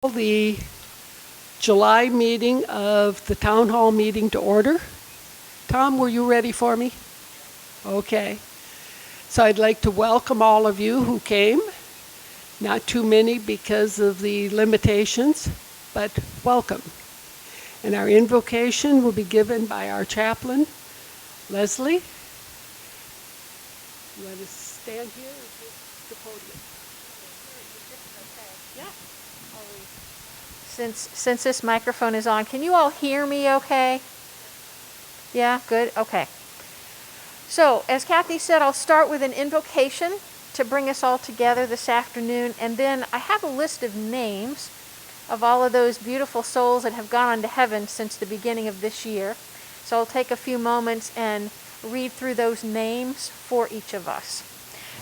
The July meeting of the Town Hall meeting to order. Tom, were you ready for me? Okay. So I'd like to welcome all of you who came. Not too many because of the limitations, but welcome. And our invocation will be given by our chaplain, Leslie. You want to stand here or just the podium? Yeah. Since this microphone is on, can you all hear me okay? Yeah, good, okay. So, as Kathy said, I'll start with an invocation to bring us all together this afternoon, and then I have a list of names of all of those beautiful souls that have gone on to heaven since the beginning of this year. So I'll take a few moments and read through those names for each of us.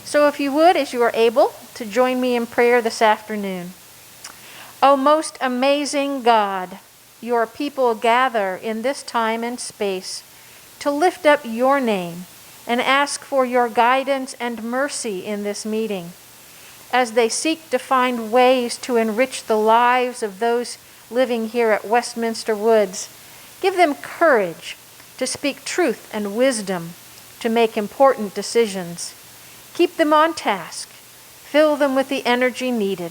So if you would, as you are able, to join me in prayer this afternoon. O most amazing God, your people gather in this time and space to lift up your name and ask for your guidance and mercy in this meeting as they seek to find ways to enrich the lives of those living here at Westminster Woods. Give them courage to speak truth and wisdom to make important decisions. Keep them on task. Fill them with the energy needed.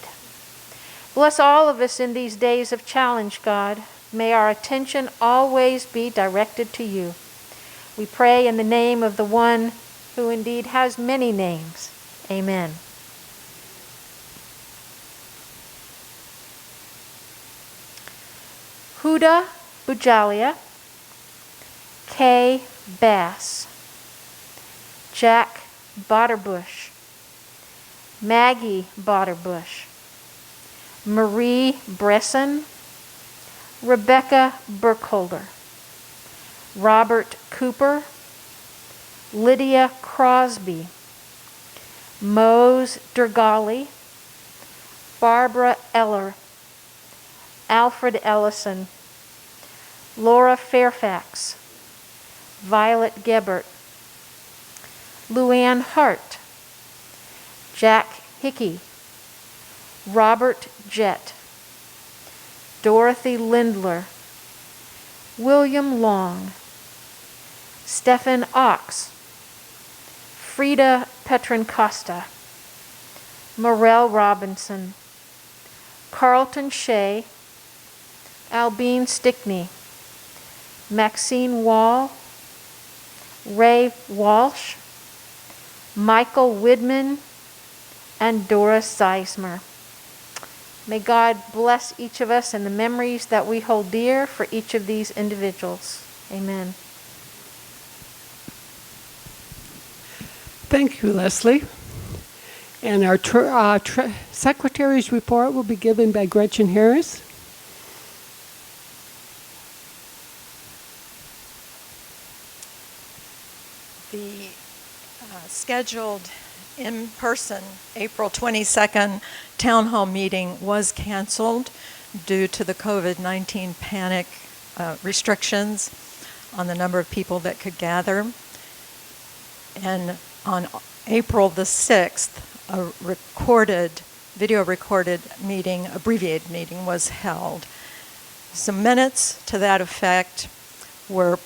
Bless all of us in these days of challenge, God. May our attention always be directed to you. We pray in the name of the one who indeed has many names. Amen. Huda Bujalia, Kay Bass, Jack Botterbush, Maggie Botterbush, Marie Bresson, Rebecca Burkholder, Robert Cooper, Lydia Crosby, Mose Dergali, Barbara Eller, Alfred Ellison, Laura Fairfax, Violet Gebert, Luann Hart, Jack Hickey, Robert Jett, Dorothy Lindler, William Long, Stephen Ox, Frida Petrancosta, Morel Robinson, Carlton Shea, Albine Stickney, Maxine Wall, Ray Walsh, Michael Widman, and Doris Zeismer. May God bless each of us and the memories that we hold dear for each of these individuals. Amen. Thank you, Leslie. And our secretary's report will be given by Gretchen Harris. The scheduled in-person April 22nd town hall meeting was canceled due to the COVID-19 panic restrictions on the number of people that could gather. And on April the 6th, a video recorded meeting, abbreviated meeting, was held. Some minutes to that effect were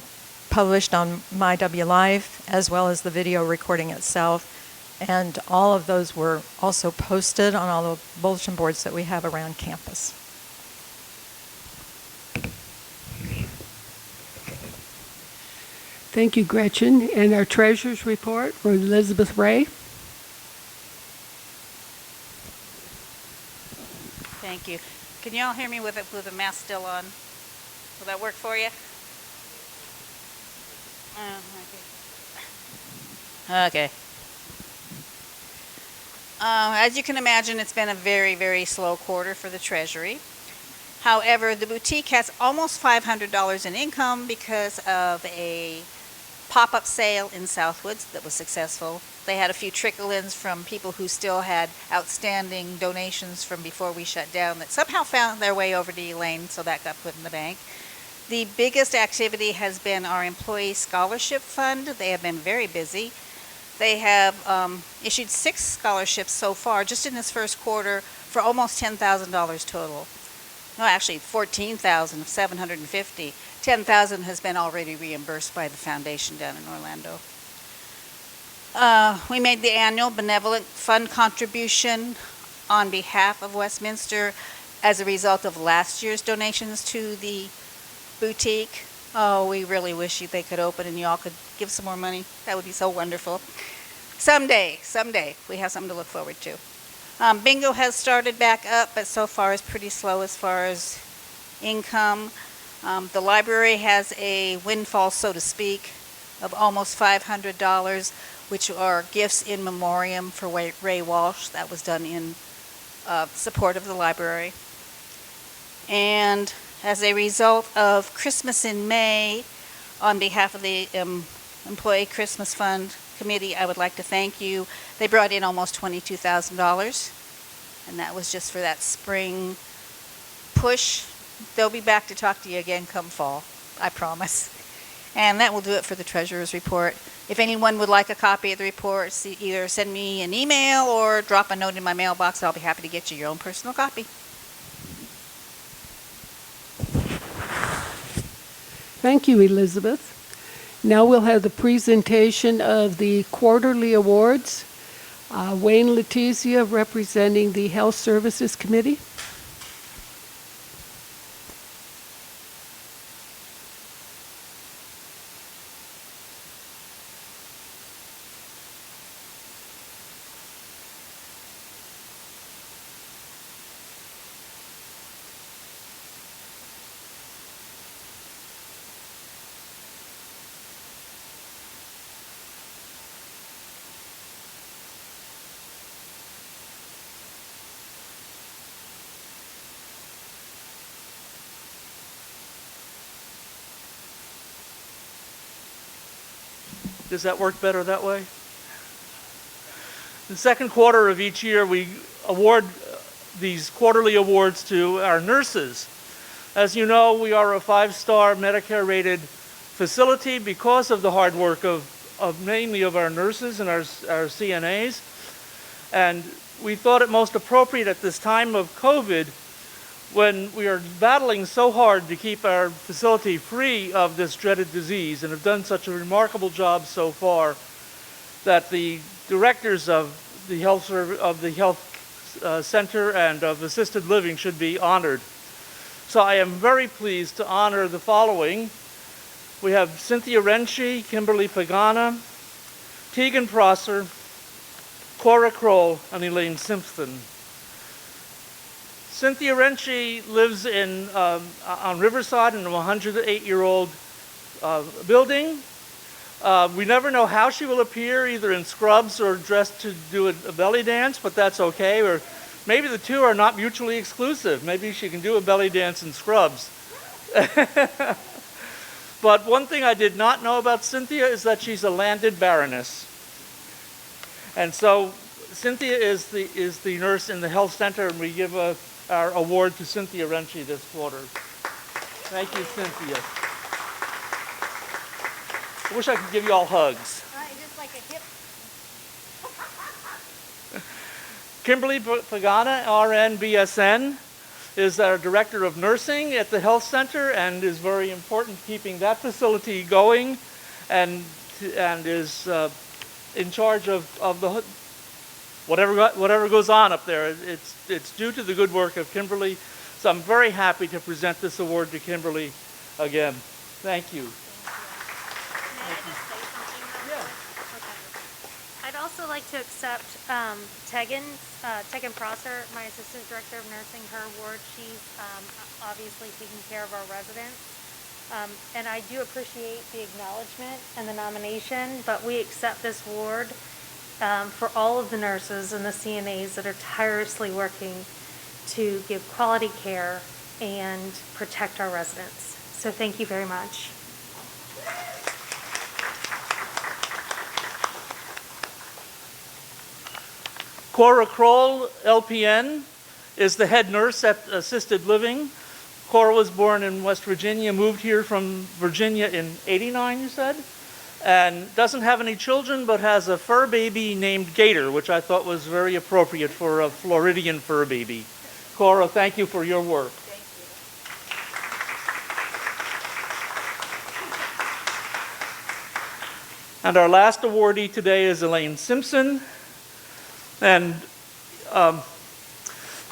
published on MyWLive, as well as the video recording itself. And all of those were also posted on all the bulletin boards that we have around campus. Thank you, Gretchen. And our treasurer's report for Elizabeth Ray. Thank you. Can you all hear me with the mask still on? Will that work for you? Okay. As you can imagine, it's been a very, very slow quarter for the Treasury. However, the boutique has almost $500 in income because of a pop-up sale in Southwoods that was successful. They had a few trickle-ins from people who still had outstanding donations from before we shut down that somehow found their way over to Elaine, so that got put in the bank. The biggest activity has been our employee scholarship fund. They have been very busy. They have issued 6 scholarships so far, just in this first quarter, for almost $10,000 total. no, actually 14,750. 10,000 has been already reimbursed by the foundation down in Orlando. We made the annual benevolent fund contribution on behalf of Westminster as a result of last year's donations to the boutique. Oh, we really wish they could open and y'all could give some more money. That would be so wonderful. Someday, we have something to look forward to. Bingo has started back up, but so far is pretty slow as far as income. The library has a windfall, so to speak, of almost $500, which are gifts in memoriam for Ray Walsh. That was done in support of the library. And as a result of Christmas in May, on behalf of the Employee Christmas Fund Committee, I would like to thank you. They brought in almost $22,000, and that was just for that spring push. They'll be back to talk to you again come fall, I promise. And that will do it for the treasurer's report. If anyone would like a copy of the report, either send me an email or drop a note in my mailbox. I'll be happy to get you your own personal copy. Thank you, Elizabeth. Now we'll have the presentation of the quarterly awards. Wayne Letizia representing the Health Services Committee. Does that work better that way? The second quarter of each year, we award these quarterly awards to our nurses. As you know, we are a 5-star Medicare-rated facility because of the hard work of mainly of our nurses and our CNAs. And we thought it most appropriate at this time of COVID, when we are battling so hard to keep our facility free of this dreaded disease and have done such a remarkable job so far, that the directors of the health center and of assisted living should be honored. So I am very pleased to honor the following. We have Cynthia Renshi, Kimberly Pagana, Tegan Prosser, Cora Kroll, and Elaine Simpson. Cynthia Renshi lives on Riverside in a 108-year-old building. We never know how she will appear, either in scrubs or dressed to do a belly dance, but that's okay. Or maybe the two are not mutually exclusive. Maybe she can do a belly dance in scrubs. But one thing I did not know about Cynthia is that she's a landed baroness. And so Cynthia is the nurse in the health center, and we give our award to Cynthia Renshi this quarter. Thank you, Cynthia. I wish I could give you all hugs. Just like a hip. Kimberly Pagana, RN, BSN, is our director of nursing at the health center and is very important keeping that facility going, and is in charge of the whatever goes on up there. It's due to the good work of Kimberly. So I'm very happy to present this award to Kimberly again. Thank you. May I just say something real Yeah. quick? Okay. I'd also like to accept Tegan Prosser, my Assistant Director of Nursing, her award. She's obviously taking care of our residents. And I do appreciate the acknowledgement and the nomination, but we accept this award for all of the nurses and the CNAs that are tirelessly working to give quality care and protect our residents. So thank you very much. Cora Kroll, LPN, is the head nurse at Assisted Living. Cora was born in West Virginia, moved here from Virginia in '89, you said? And doesn't have any children, but has a fur baby named Gator, which I thought was very appropriate for a Floridian fur baby. Cora, thank you for your work. Thank you. And our last awardee today is Elaine Simpson. And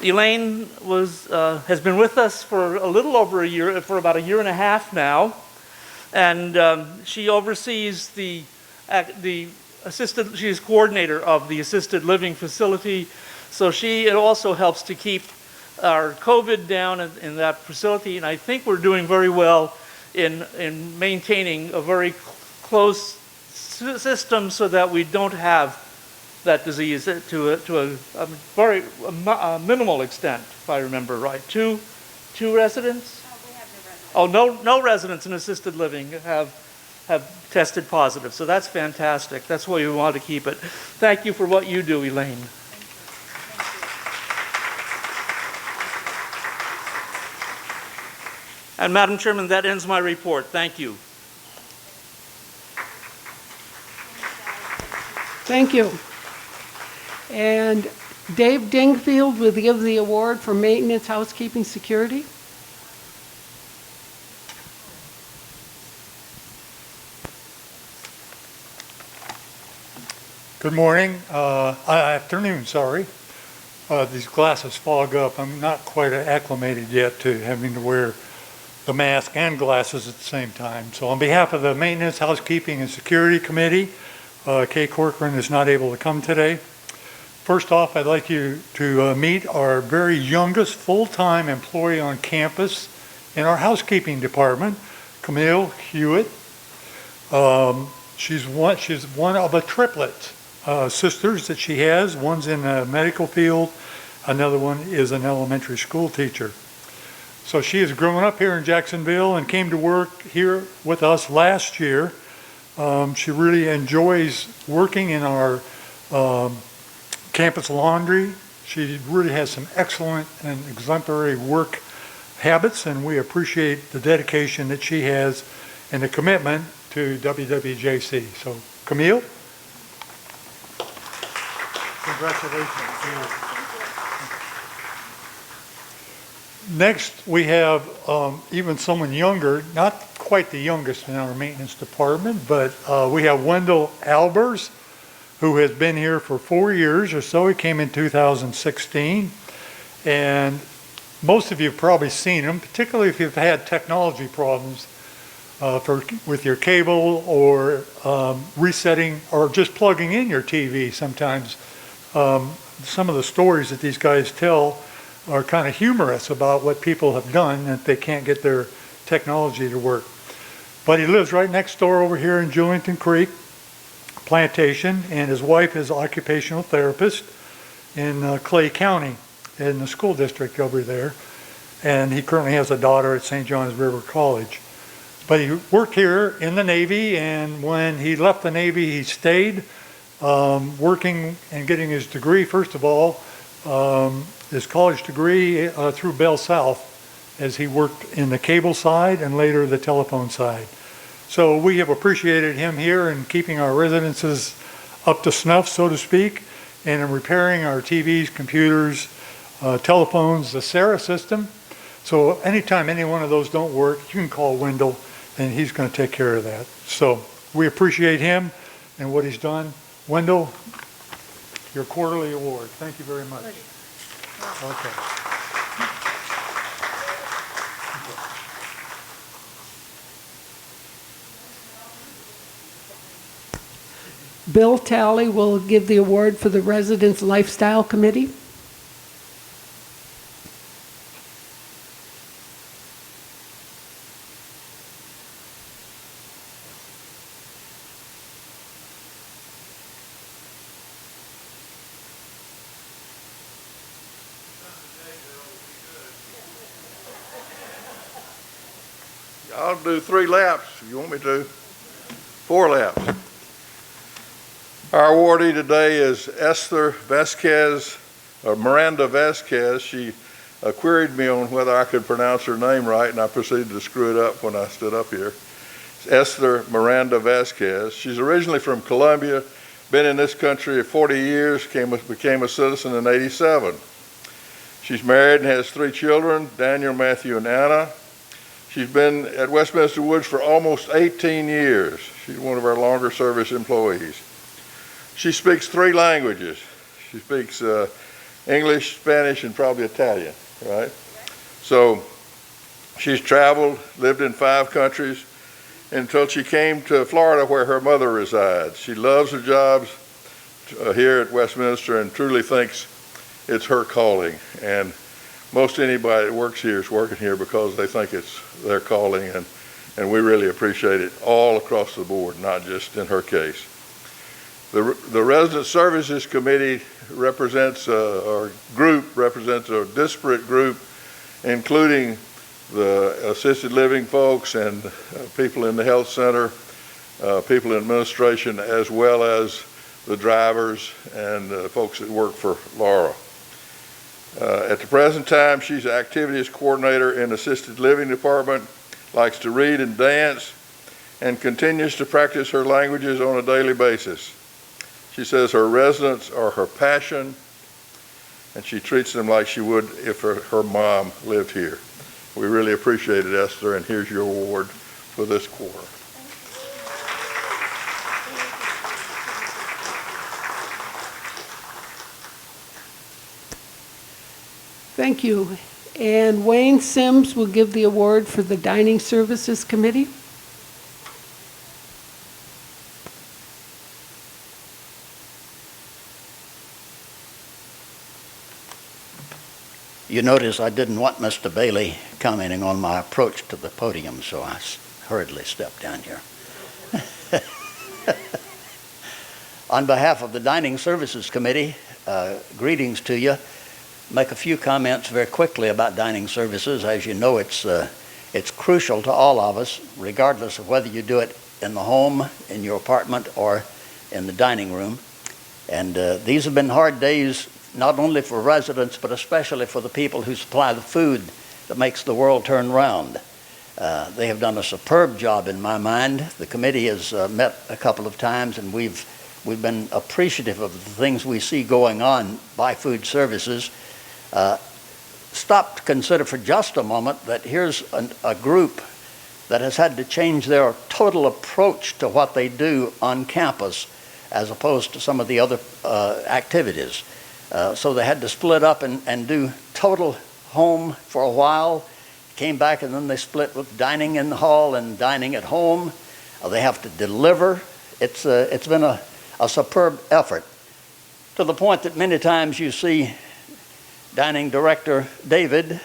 Elaine has been with us for a little over a year, for about a year and a half now. And she oversees she is coordinator of the assisted living facility. So it also helps to keep our COVID down in that facility. And I think we're doing very well in maintaining a very close system so that we don't have that disease to a very minimal extent, if I remember right. Two residents? Oh, we have no residents. Oh, no residents in assisted living have tested positive. So that's fantastic. That's why we want to keep it. Thank you for what you do, Elaine. And Madam Chairman, that ends my report. Thank you. Thank you. And Dave Dingfield will give the award for maintenance, housekeeping, security. Good morning, afternoon, sorry. These glasses fog up. I'm not quite acclimated yet to having to wear the mask and glasses at the same time. So on behalf of the Maintenance, Housekeeping, and Security Committee, Kay Corcoran is not able to come today. First off, I'd like you to meet our very youngest full-time employee on campus in our housekeeping department, Camille Hewitt. She's one of a triplet sisters that she has. One's in the medical field, another one is an elementary school teacher. So she has grown up here in Jacksonville and came to work here with us last year. She really enjoys working in our campus laundry. She really has some excellent and exemplary work habits, and we appreciate the dedication that she has and the commitment to WWJC. So, Camille, congratulations. Next, we have even someone younger, not quite the youngest in our maintenance department, but we have Wendell Albers, who has been here for 4 years or so. He came in 2016, and most of you have probably seen him, particularly if you've had technology problems with your cable or resetting or just plugging in your TV sometimes. Some of the stories that these guys tell are kind of humorous about what people have done if they can't get their technology to work. But he lives right next door over here in Julington Creek Plantation, and his wife is an occupational therapist in Clay County in the school district over there. And he currently has a daughter at St. John's River College. But he worked here in the Navy, and when he left the Navy, he stayed working and getting his degree, first of all, his college degree through Bell South, as he worked in the cable side and later the telephone side. So we have appreciated him here in keeping our residences up to snuff, so to speak, and in repairing our TVs, computers, telephones, the Sarah system. So anytime any one of those don't work, you can call Wendell and he's going to take care of that. So we appreciate him and what he's done. Wendell, your quarterly award. Thank you very much. Okay. Bill Talley will give the award for the Residence Lifestyle Committee. I'll do 3 laps if you want me to. 4 laps. Our awardee today is Esther Vasquez, or Miranda Vasquez. She queried me on whether I could pronounce her name right, and I proceeded to screw it up when I stood up here. It's Esther Miranda Vasquez. She's originally from Colombia, been in this country 40 years, became a citizen in '87. She's married and has 3 children, Daniel, Matthew, and Anna. She's been at Westminster Woods for almost 18 years. She's one of our longer service employees. She speaks 3 languages. She speaks English, Spanish, and probably Italian, right? So she's traveled, lived in 5 countries until she came to Florida where her mother resides. She loves her jobs here at Westminster and truly thinks it's her calling. And most anybody that works here is working here because they think it's their calling, and we really appreciate it all across the board, not just in her case. The Resident Services Committee represents, our group represents a disparate group, including the assisted living folks and people in the health center, people in administration, as well as the drivers and folks that work for Laura. At the present time, she's an activities coordinator in the assisted living department, likes to read and dance, and continues to practice her languages on a daily basis. She says her residents are her passion, and she treats them like she would if her mom lived here. We really appreciate it, Esther, and here's your award for this quarter. Thank you. And Wayne Sims will give the award for the Dining Services Committee. You notice I didn't want Mr. Bailey commenting on my approach to the podium, so I hurriedly stepped down here. On behalf of the Dining Services Committee, greetings to you. Make a few comments very quickly about dining services. As you know, it's crucial to all of us, regardless of whether you do it in the home, in your apartment, or in the dining room. And these have been hard days, not only for residents, but especially for the people who supply the food that makes the world turn round. They have done a superb job in my mind. The committee has met a couple of times, and we've been appreciative of the things we see going on by food services. Stop to consider for just a moment that here's a group that has had to change their total approach to what they do on campus as opposed to some of the other activities. So they had to split up and do total home for a while, came back, and then they split with dining in the hall and dining at home. They have to deliver. It's been a superb effort, to the point that many times you see Dining Director David,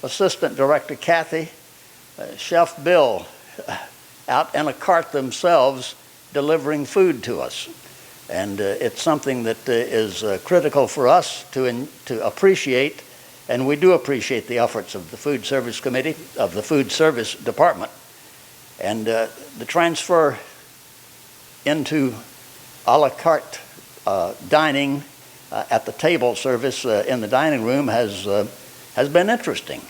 Assistant Director Kathy, Chef Bill out in a cart themselves delivering food to us. And it's something that is critical for us to appreciate, and we do appreciate the efforts of the Food Service Committee, of the Food Service Department. And the transfer into a la carte dining at the table service in the dining room has been interesting,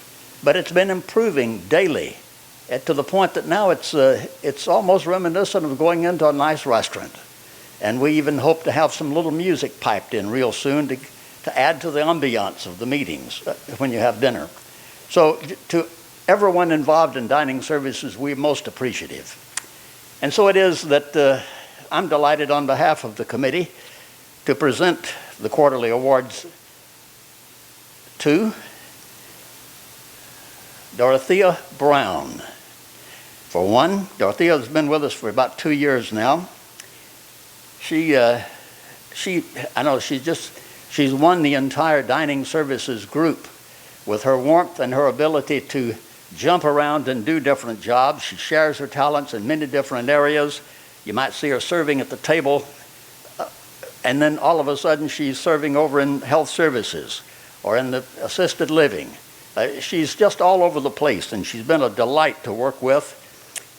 but it's been improving daily to the point that now it's almost reminiscent of going into a nice restaurant. And we even hope to have some little music piped in real soon to add to the ambiance of the meetings when you have dinner. So to everyone involved in dining services, we're most appreciative. And so it is that I'm delighted on behalf of the committee to present the quarterly awards to Dorothea Brown. For one, Dorothea has been with us for about 2 years now. She's won the entire dining services group with her warmth and her ability to jump around and do different jobs. She shares her talents in many different areas. You might see her serving at the table, and then all of a sudden she's serving over in health services or in the assisted living. She's just all over the place, and she's been a delight to work with.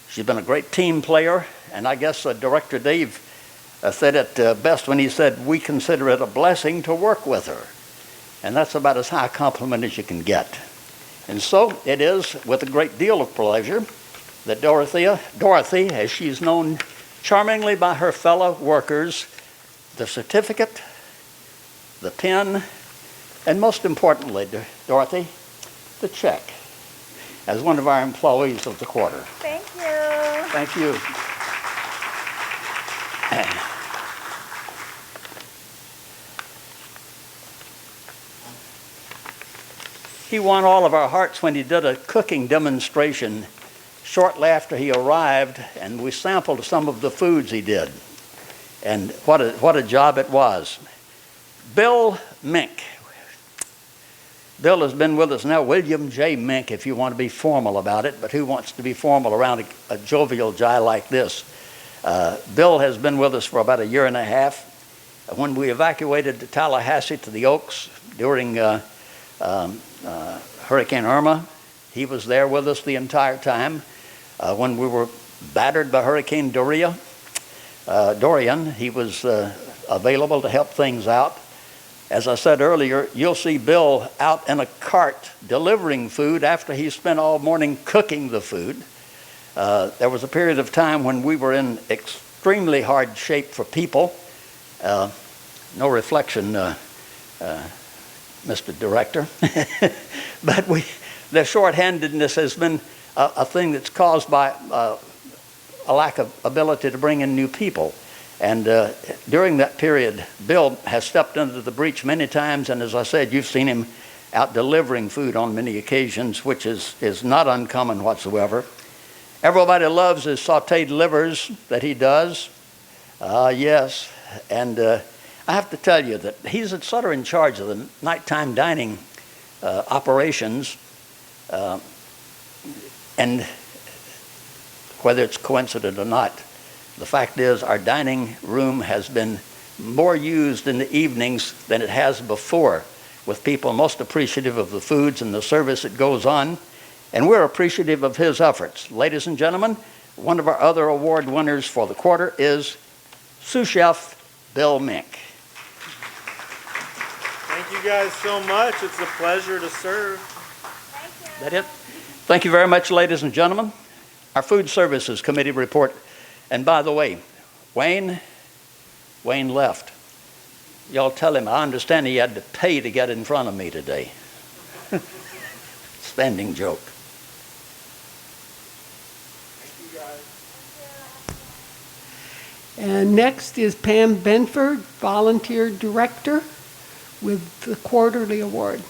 She's been a great team player, and I guess Director Dave said it best when he said, we consider it a blessing to work with her. And that's about as high a compliment as you can get. And so it is with a great deal of pleasure that Dorothy, as she's known charmingly by her fellow workers, the certificate, the pin, and most importantly, Dorothy, the check. as one of our employees of the quarter. Thank you. Thank you. He won all of our hearts when he did a cooking demonstration shortly after he arrived, and we sampled some of the foods he did. And what a job it was. Bill Mink. Bill has been with us now, William J. Mink, if you want to be formal about it, but who wants to be formal around a jovial guy like this? Bill has been with us for about a year and a half. When we evacuated Tallahassee to the Oaks during Hurricane Irma, he was there with us the entire time. When we were battered by Hurricane Dorian, he was available to help things out. As I said earlier, you'll see Bill out in a cart delivering food after he spent all morning cooking the food. There was a period of time when we were in extremely hard shape for people. No reflection, Mr. Director. But the shorthandedness has been a thing that's caused by a lack of ability to bring in new people. And during that period, Bill has stepped into the breach many times, and as I said, you've seen him out delivering food on many occasions, which is not uncommon whatsoever. Everybody loves his sauteed livers that he does. Yes, and I have to tell you that he's sort of in charge of the nighttime dining operations, and whether it's coincident or not, the fact is our dining room has been more used in the evenings than it has before, with people most appreciative of the foods and the service that goes on, and we're appreciative of his efforts. Ladies and gentlemen, one of our other award winners for the quarter is sous chef Bill Mink. Thank you guys so much. It's a pleasure to serve. Is that it? Thank you very much, ladies and gentlemen. Our Food Services Committee report. And by the way, Wayne left. Y'all tell him, I understand he had to pay to get in front of me today. Spending joke. And next is Pam Benford, Volunteer Director, with the quarterly award.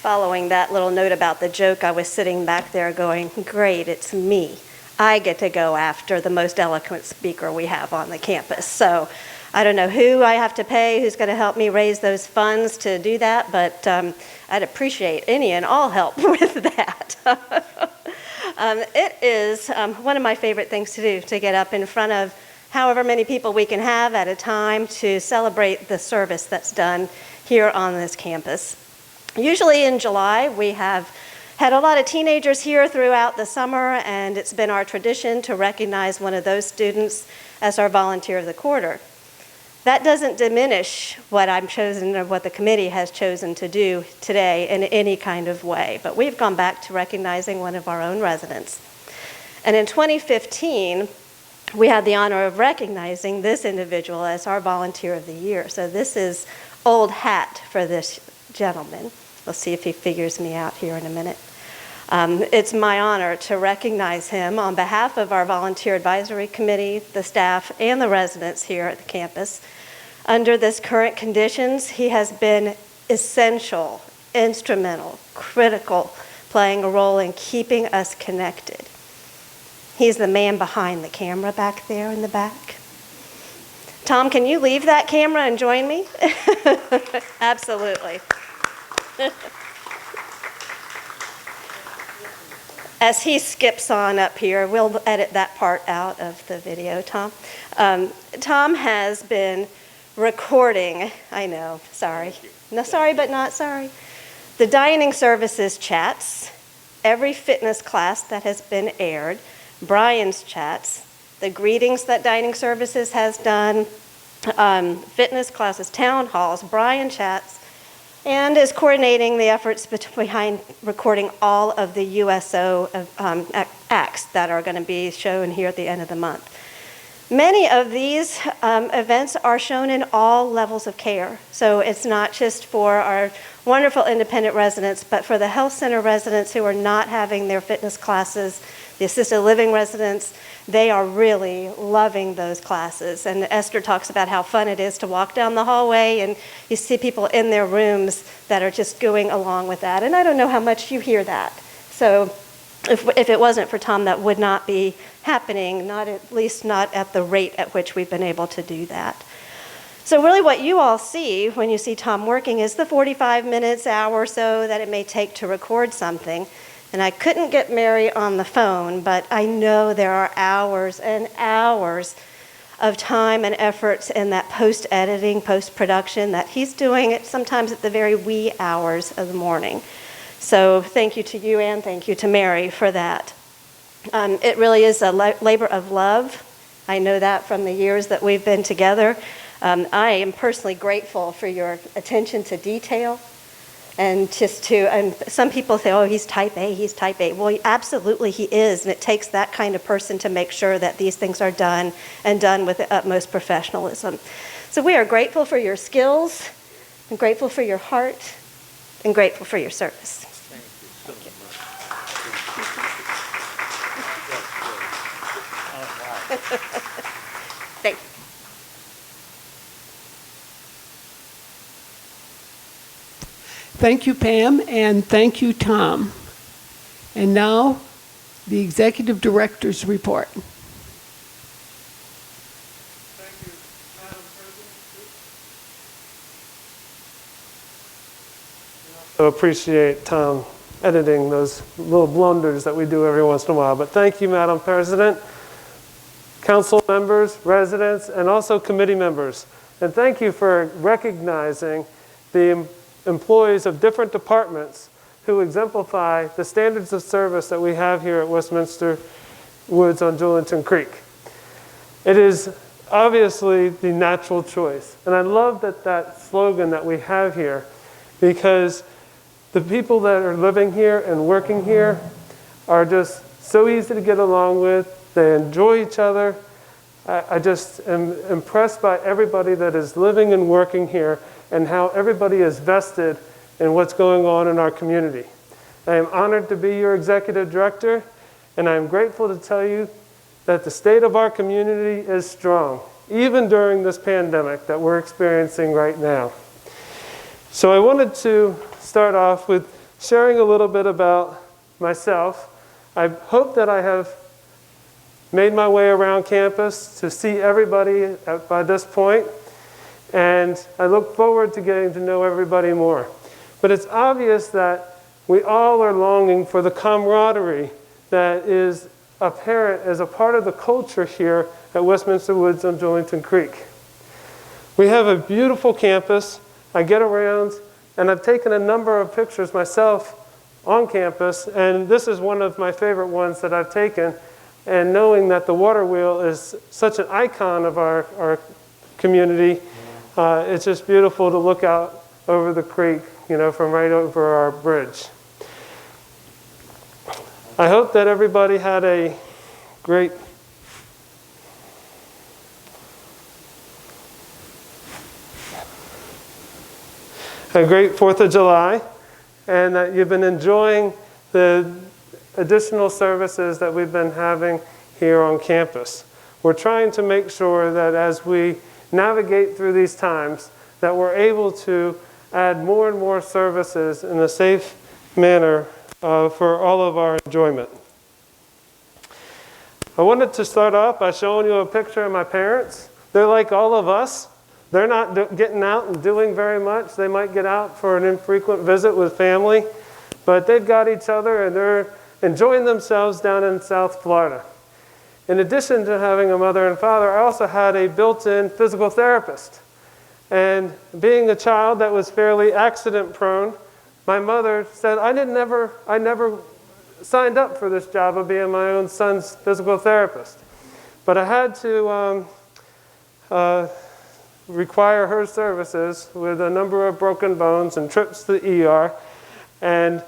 Following that little note about the joke, I was sitting back there going, great, it's me. I get to go after the most eloquent speaker we have on the campus. So I don't know who I have to pay, who's going to help me raise those funds to do that, but I'd appreciate any and all help with that. It is one of my favorite things to do, to get up in front of however many people we can have at a time to celebrate the service that's done here on this campus. Usually in July, we have had a lot of teenagers here throughout the summer, and it's been our tradition to recognize one of those students as our Volunteer of the Quarter. That doesn't diminish what I've chosen or what the committee has chosen to do today in any kind of way, but we've gone back to recognizing one of our own residents. And in 2015, we had the honor of recognizing this individual as our Volunteer of the Year. So this is old hat for this gentleman. We'll see if he figures me out here in a minute. It's my honor to recognize him on behalf of our Volunteer Advisory Committee, the staff, and the residents here at the campus. Under this current conditions, he has been essential, instrumental, critical, playing a role in keeping us connected. He's the man behind the camera back there in the back. Tom, can you leave that camera and join me? Absolutely. As he skips on up here, we'll edit that part out of the video, Tom. Tom has been recording, I know, sorry. No, sorry, but not sorry. The dining services chats, every fitness class that has been aired, Brian's chats, the greetings that dining services has done, fitness classes, town halls, Brian chats, and is coordinating the efforts behind recording all of the USO acts that are going to be shown here at the end of the month. Many of these events are shown in all levels of care. So it's not just for our wonderful independent residents, but for the health center residents who are not having their fitness classes, the assisted living residents, they are really loving those classes. And Esther talks about how fun it is to walk down the hallway and you see people in their rooms that are just going along with that. And I don't know how much you hear that. So if it wasn't for Tom, that would not be happening, not at least not at the rate at which we've been able to do that. So really what you all see when you see Tom working is the 45 minutes, hour or so that it may take to record something. And I couldn't get Mary on the phone, but I know there are hours and hours of time and efforts in that post-editing, post-production that he's doing it sometimes at the very wee hours of the morning. So thank you to you and thank you to Mary for that. It really is a labor of love. I know that from the years that we've been together. I am personally grateful for your attention to detail and and some people say, oh, he's type A, he's type A. Well, absolutely he is, and it takes that kind of person to make sure that these things are done and done with the utmost professionalism. So we are grateful for your skills, and grateful for your heart, and grateful for your service. Thank you so much. Thank you. Thank you, Pam, and thank you, Tom. And now, the Executive Director's report. Thank you, Madam President. I appreciate Tom editing those little blunders that we do every once in a while. But thank you, Madam President, council members, residents, and also committee members. And thank you for recognizing the employees of different departments who exemplify the standards of service that we have here at Westminster Woods on Julington Creek. It is obviously the natural choice. And I love that slogan that we have here, because the people that are living here and working here are just so easy to get along with. They enjoy each other. I just am impressed by everybody that is living and working here and how everybody is vested in what's going on in our community. I am honored to be your executive director, and I am grateful to tell you that the state of our community is strong, even during this pandemic that we're experiencing right now. So I wanted to start off with sharing a little bit about myself. I hope that I have made my way around campus to see everybody by this point. And I look forward to getting to know everybody more. But it's obvious that we all are longing for the camaraderie that is apparent as a part of the culture here at Westminster Woods on Julington Creek. We have a beautiful campus. I get around, and I've taken a number of pictures myself on campus, and this is one of my favorite ones that I've taken. And knowing that the water wheel is such an icon of our community, it's just beautiful to look out over the creek, from right over our bridge. I hope that everybody had a great a great 4th of July, and that you've been enjoying the additional services that we've been having here on campus. We're trying to make sure that as we navigate through these times, that we're able to add more and more services in a safe manner for all of our enjoyment. I wanted to start off by showing you a picture of my parents. They're like all of us. They're not getting out and doing very much. They might get out for an infrequent visit with family, but they've got each other and they're enjoying themselves down in South Florida. In addition to having a mother and father, I also had a built-in physical therapist. And being a child that was fairly accident-prone, my mother said, I never signed up for this job of being my own son's physical therapist. But I had to require her services with a number of broken bones and trips to the ER. And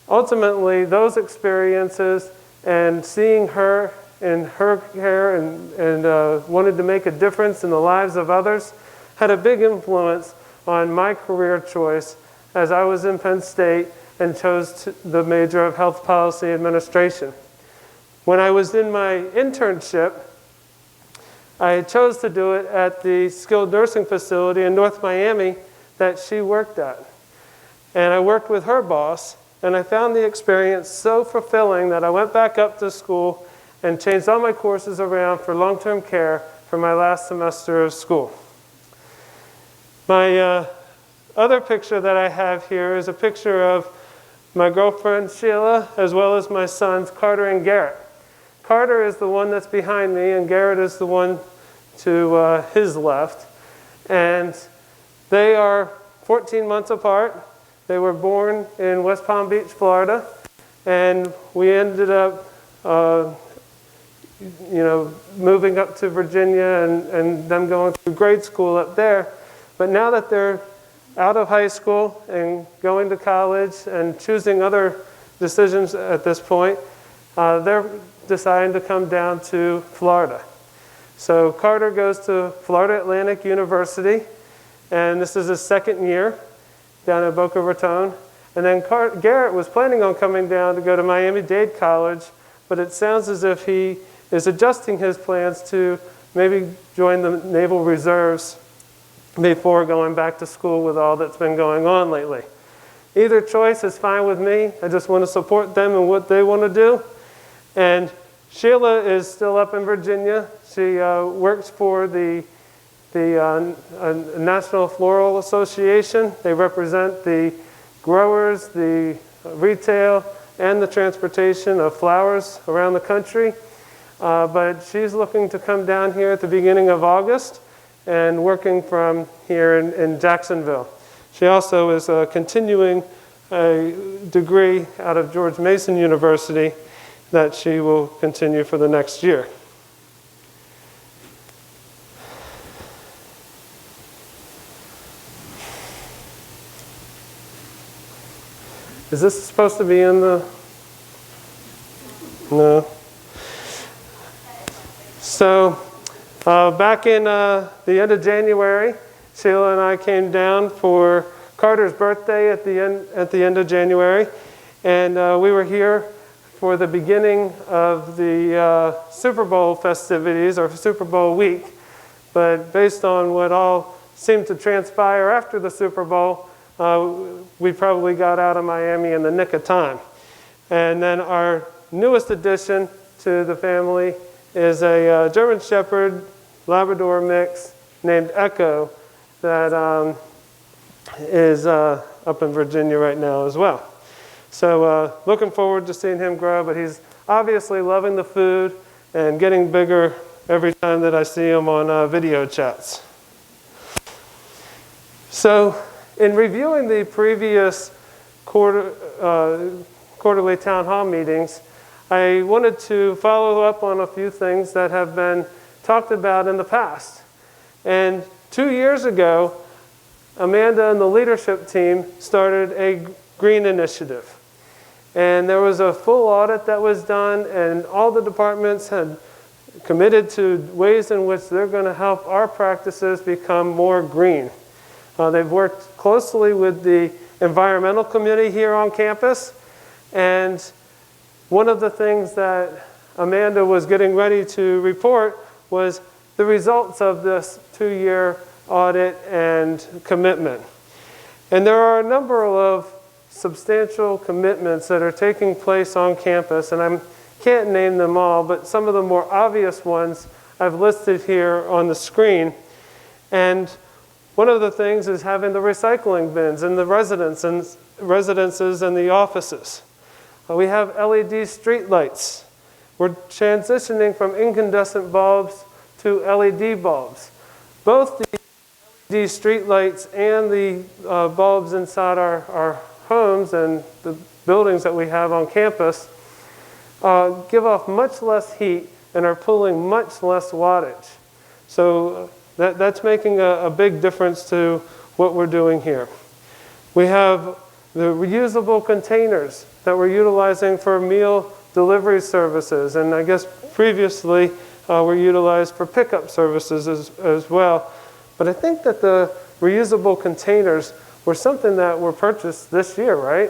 ultimately, those experiences and seeing her in her care and wanted to make a difference in the lives of others, had a big influence on my career choice as I was in Penn State and chose the major of Health Policy Administration. When I was in my internship, I chose to do it at the skilled nursing facility in North Miami that she worked at. And I worked with her boss, and I found the experience so fulfilling that I went back up to school and changed all my courses around for long-term care for my last semester of school. My other picture that I have here is a picture of my girlfriend Sheila, as well as my sons Carter and Garrett. Carter is the one that's behind me, and Garrett is the one to his left. And they are 14 months apart. They were born in West Palm Beach, Florida, and we ended up moving up to Virginia and them going through grade school up there. But now that they're out of high school and going to college and choosing other decisions at this point, they're deciding to come down to Florida. So Carter goes to Florida Atlantic University, and this is his second year down at Boca Raton. And then Garrett was planning on coming down to go to Miami-Dade College, but it sounds as if he is adjusting his plans to maybe join the Naval Reserves before going back to school with all that's been going on lately. Either choice is fine with me. I just want to support them in what they want to do. And Sheila is still up in Virginia. She works for the National Floral Association. They represent the growers, the retail, and the transportation of flowers around the country. But she's looking to come down here at the beginning of August and working from here in Jacksonville. She also is continuing a degree out of George Mason University that she will continue for the next year. Is this supposed to be in the... No. So, back in the end of January, Sheila and I came down for Carter's birthday at the end of January, and we were here for the beginning of the Super Bowl festivities, or Super Bowl week. But based on what all seemed to transpire after the Super Bowl, we probably got out of Miami in the nick of time. And then our newest addition to the family is a German Shepherd Labrador mix named Echo that is up in Virginia right now as well. So looking forward to seeing him grow, but he's obviously loving the food and getting bigger every time that I see him on video chats. So in reviewing the previous quarterly town hall meetings, I wanted to follow up on a few things that have been talked about in the past. And 2 years ago, Amanda and the leadership team started a green initiative. And there was a full audit that was done, and all the departments had committed to ways in which they're going to help our practices become more green. They've worked closely with the environmental committee here on campus, and one of the things that Amanda was getting ready to report was the results of this 2-year audit and commitment. And there are a number of substantial commitments that are taking place on campus, and I can't name them all, but some of the more obvious ones I've listed here on the screen. And one of the things is having the recycling bins in the residences and the offices. We have LED street lights. We're transitioning from incandescent bulbs to LED bulbs. Both the LED street lights and the bulbs inside our homes and the buildings that we have on campus give off much less heat and are pulling much less wattage. So that's making a big difference to what we're doing here. We have the reusable containers that we're utilizing for meal delivery services. And I guess previously were utilized for pickup services as well. But I think that the reusable containers were something that were purchased this year, right?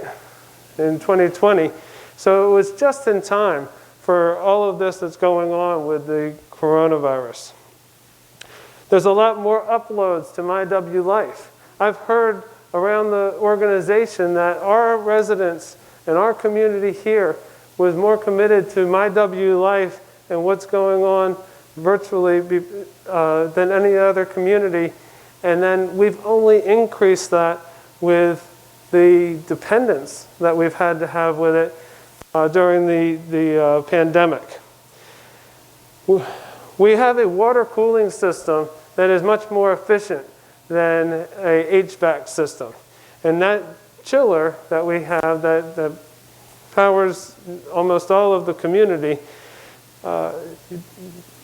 In 2020. So it was just in time for all of this that's going on with the coronavirus. There's a lot more uploads to MyWLife. I've heard around the organization that our residents and our community here was more committed to MyWLife and what's going on virtually than any other community. And then we've only increased that with the dependence that we've had to have with it during the pandemic. We have a water cooling system that is much more efficient than a HVAC system. And that chiller that we have that powers almost all of the community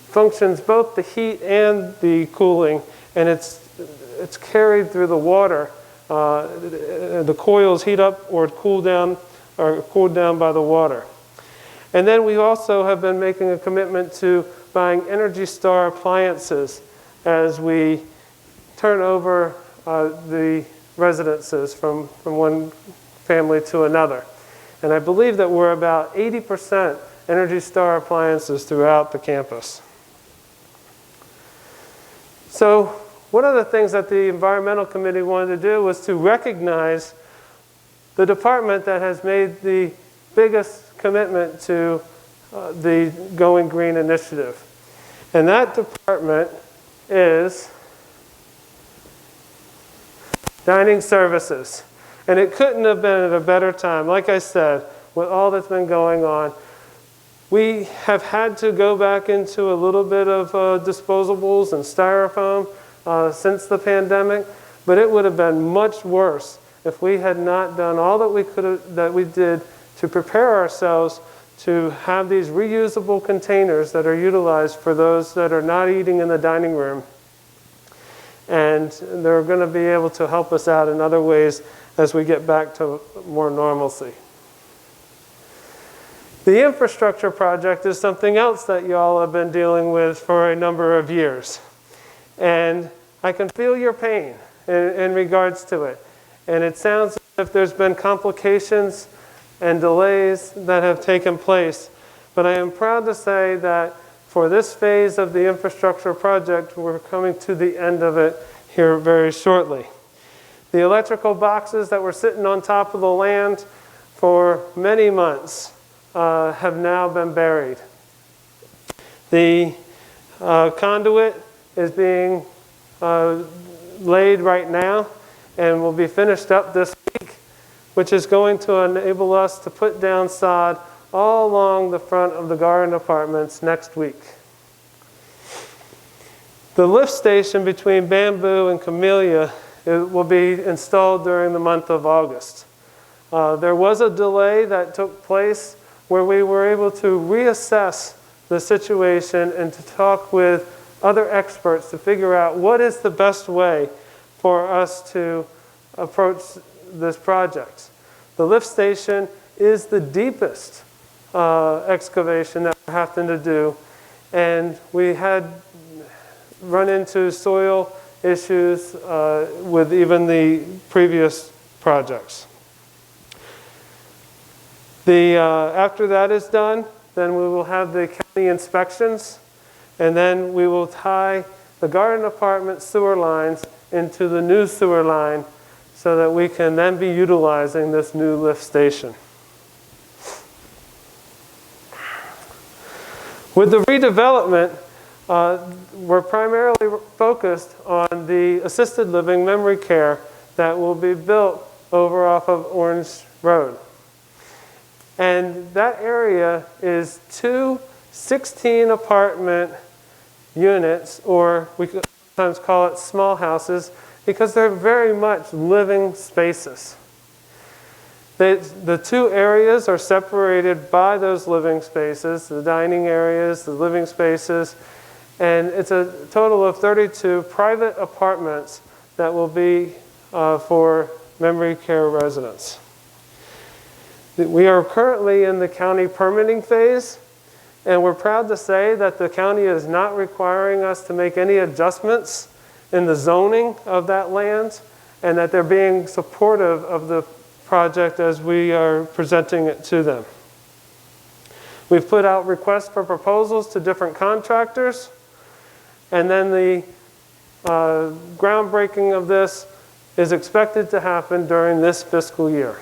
functions both the heat and the cooling, and it's carried through the water. The coils heat up or cool down, or cooled down by the water. And then we also have been making a commitment to buying Energy Star appliances as we turn over the residences from one family to another. And I believe that we're about 80% Energy Star appliances throughout the campus. So one of the things that the Environmental Committee wanted to do was to recognize the department that has made the biggest commitment to the Going Green initiative. And that department is dining services. And it couldn't have been at a better time. Like I said, with all that's been going on, we have had to go back into a little bit of disposables and styrofoam since the pandemic, but it would have been much worse if we had not done all that we did to prepare ourselves to have these reusable containers that are utilized for those that are not eating in the dining room. And they're going to be able to help us out in other ways as we get back to more normalcy. The infrastructure project is something else that y'all have been dealing with for a number of years. And I can feel your pain in regards to it. And it sounds as if there's been complications and delays that have taken place. But I am proud to say that for this phase of the infrastructure project, we're coming to the end of it here very shortly. The electrical boxes that were sitting on top of the land for many months have now been buried. The conduit is being laid right now and will be finished up this week, which is going to enable us to put down sod all along the front of the garden apartments next week. The lift station between Bamboo and Camellia will be installed during the month of August. There was a delay that took place where we were able to reassess the situation and to talk with other experts to figure out what is the best way for us to approach this project. The lift station is the deepest excavation that we're having to do, and we had run into soil issues with even the previous projects. After that is done, then we will have the county inspections, and then we will tie the garden apartment sewer lines into the new sewer line so that we can then be utilizing this new lift station. With the redevelopment, we're primarily focused on the assisted living memory care that will be built over off of Orange Road. And that area is 2 16-apartment units, or we could sometimes call it small houses, because they're very much living spaces. The two areas are separated by those living spaces, the dining areas, the living spaces, and it's a total of 32 private apartments that will be for memory care residents. We are currently in the county permitting phase, And we're proud to say that the county is not requiring us to make any adjustments in the zoning of that land, and that they're being supportive of the project as we are presenting it to them. We've put out requests for proposals to different contractors, and then the groundbreaking of this is expected to happen during this fiscal year.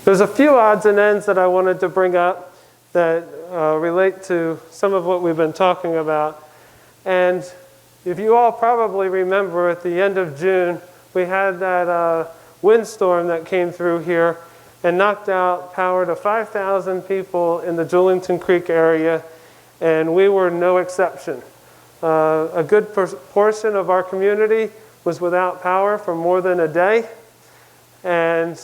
There's a few odds and ends that I wanted to bring up that relate to some of what we've been talking about. And if you all probably remember, at the end of June, we had that windstorm that came through here and knocked out power to 5,000 people in the Julington Creek area, and we were no exception. A good portion of our community was without power for more than a day, and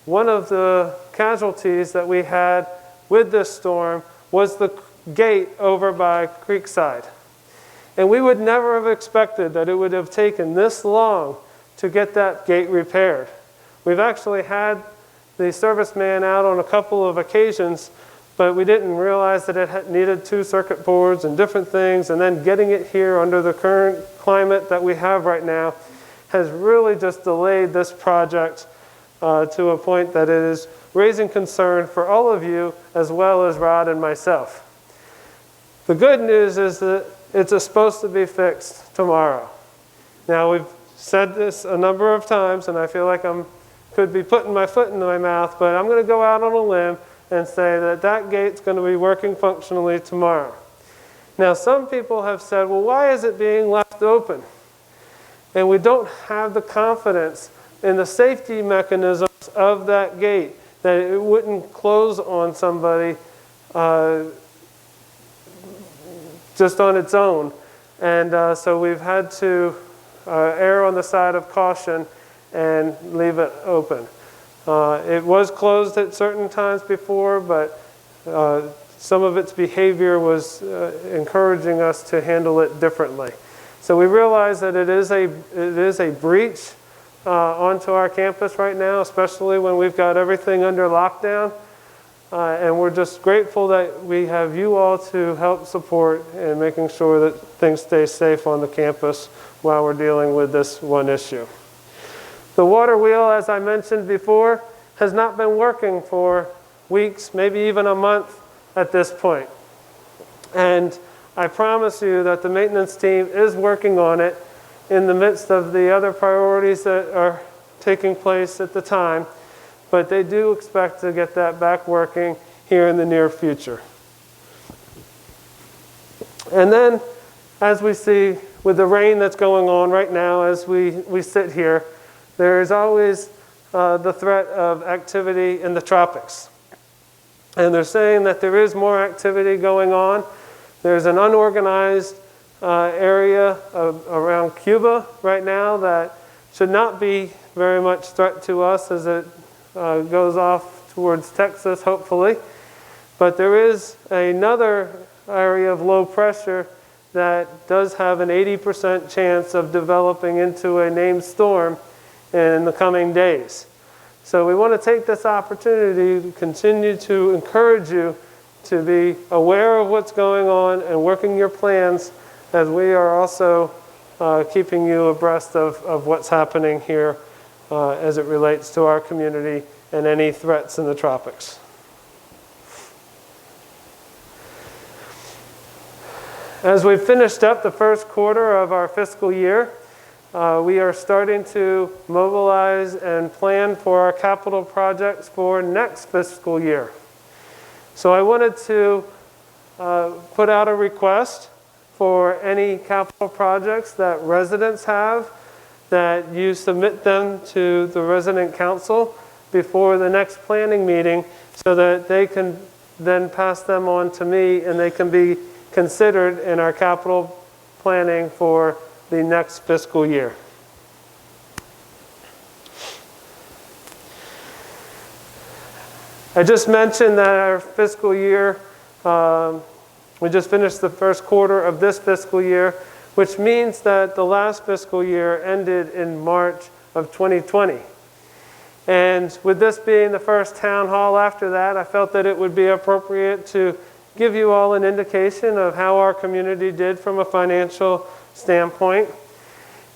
one of the casualties that we had with this storm was the gate over by Creekside. And we would never have expected that it would have taken this long to get that gate repaired. We've actually had the serviceman out on a couple of occasions, but we didn't realize that it needed 2 circuit boards and different things, and then getting it here under the current climate that we have right now has really just delayed this project to a point that it is raising concern for all of you as well as Rod and myself. The good news is that it's supposed to be fixed tomorrow. Now, we've said this a number of times, and I feel like I could be putting my foot in my mouth, but I'm going to go out on a limb and say that that gate's going to be working functionally tomorrow. Now, some people have said, well, why is it being left open? And we don't have the confidence in the safety mechanisms of that gate that it wouldn't close on somebody just on its own. And so we've had to err on the side of caution and leave it open. It was closed at certain times before, but some of its behavior was encouraging us to handle it differently. So we realize that it is a breach onto our campus right now, especially when we've got everything under lockdown. And we're just grateful that we have you all to help support in making sure that things stay safe on the campus while we're dealing with this one issue. The water wheel, as I mentioned before, has not been working for weeks, maybe even a month at this point. And I promise you that the maintenance team is working on it in the midst of the other priorities that are taking place at the time. But they do expect to get that back working here in the near future. And then, as we see with the rain that's going on right now as we sit here, there is always the threat of activity in the tropics. And they're saying that there is more activity going on. There's an unorganized area around Cuba right now that should not be very much threat to us as it goes off towards Texas, hopefully. But there is another area of low pressure that does have an 80% chance of developing into a named storm in the coming days. So we want to take this opportunity to continue to encourage you to be aware of what's going on and working your plans, as we are also keeping you abreast of what's happening here as it relates to our community and any threats in the tropics. As we've finished up the first quarter of our fiscal year, we are starting to mobilize and plan for our capital projects for next fiscal year. So I wanted to put out a request for any capital projects that residents have, that you submit them to the resident council before the next planning meeting so that they can then pass them on to me and they can be considered in our capital planning for the next fiscal year. I just mentioned that our fiscal year, we just finished the first quarter of this fiscal year, which means that the last fiscal year ended in March of 2020. And with this being the first town hall after that, I felt that it would be appropriate to give you all an indication of how our community did from a financial standpoint.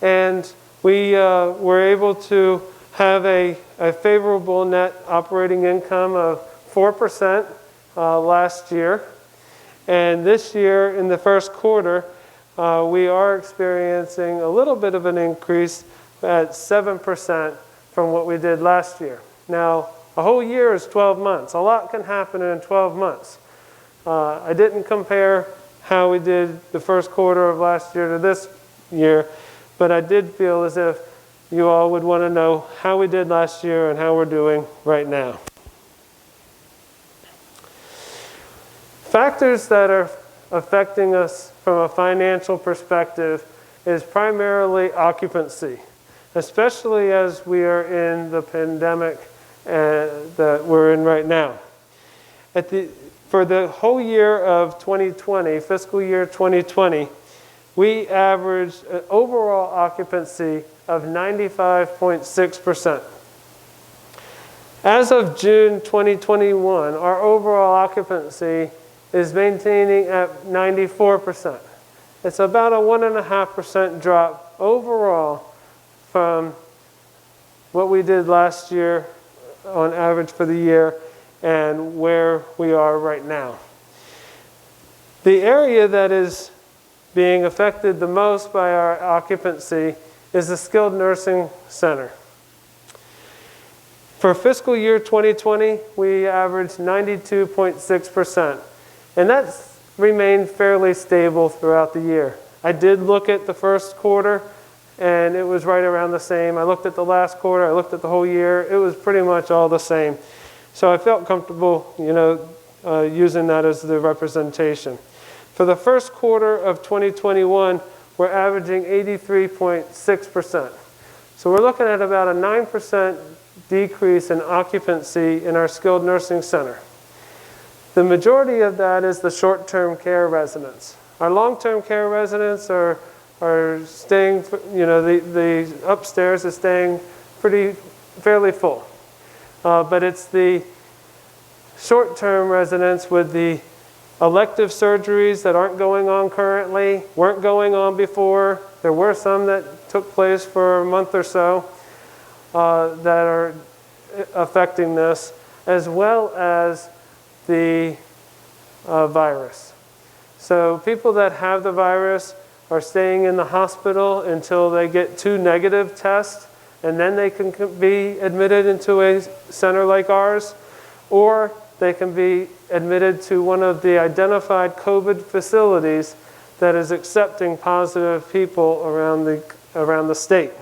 And we were able to have a favorable net operating income of 4% last year. And this year, in the first quarter, we are experiencing a little bit of an increase at 7% from what we did last year. Now, a whole year is 12 months. A lot can happen in 12 months. I didn't compare how we did the first quarter of last year to this year, but I did feel as if you all would want to know how we did last year and how we're doing right now. Factors that are affecting us from a financial perspective is primarily occupancy, especially as we are in the pandemic that we're in right now. For the whole year of 2020, fiscal year 2020, we averaged an overall occupancy of 95.6%. As of June 2021, our overall occupancy is maintaining at 94%. It's about a 1.5% drop overall from what we did last year on average for the year and where we are right now. The area that is being affected the most by our occupancy is the skilled nursing center. For fiscal year 2020, we averaged 92.6%, and that's remained fairly stable throughout the year. I did look at the first quarter, and it was right around the same. I looked at the last quarter, I looked at the whole year, it was pretty much all the same. So I felt comfortable, using that as the representation. For the first quarter of 2021, we're averaging 83.6%. So we're looking at about a 9% decrease in occupancy in our skilled nursing center. The majority of that is the short-term care residents. Our long-term care residents are staying, the upstairs is staying fairly full. But it's the short-term residents with the elective surgeries that aren't going on currently, weren't going on before. There were some that took place for a month or so that are affecting this, as well as the virus. So people that have the virus are staying in the hospital until they get 2 negative tests, and then they can be admitted into a center like ours, or they can be admitted to one of the identified COVID facilities that is accepting positive people around the state.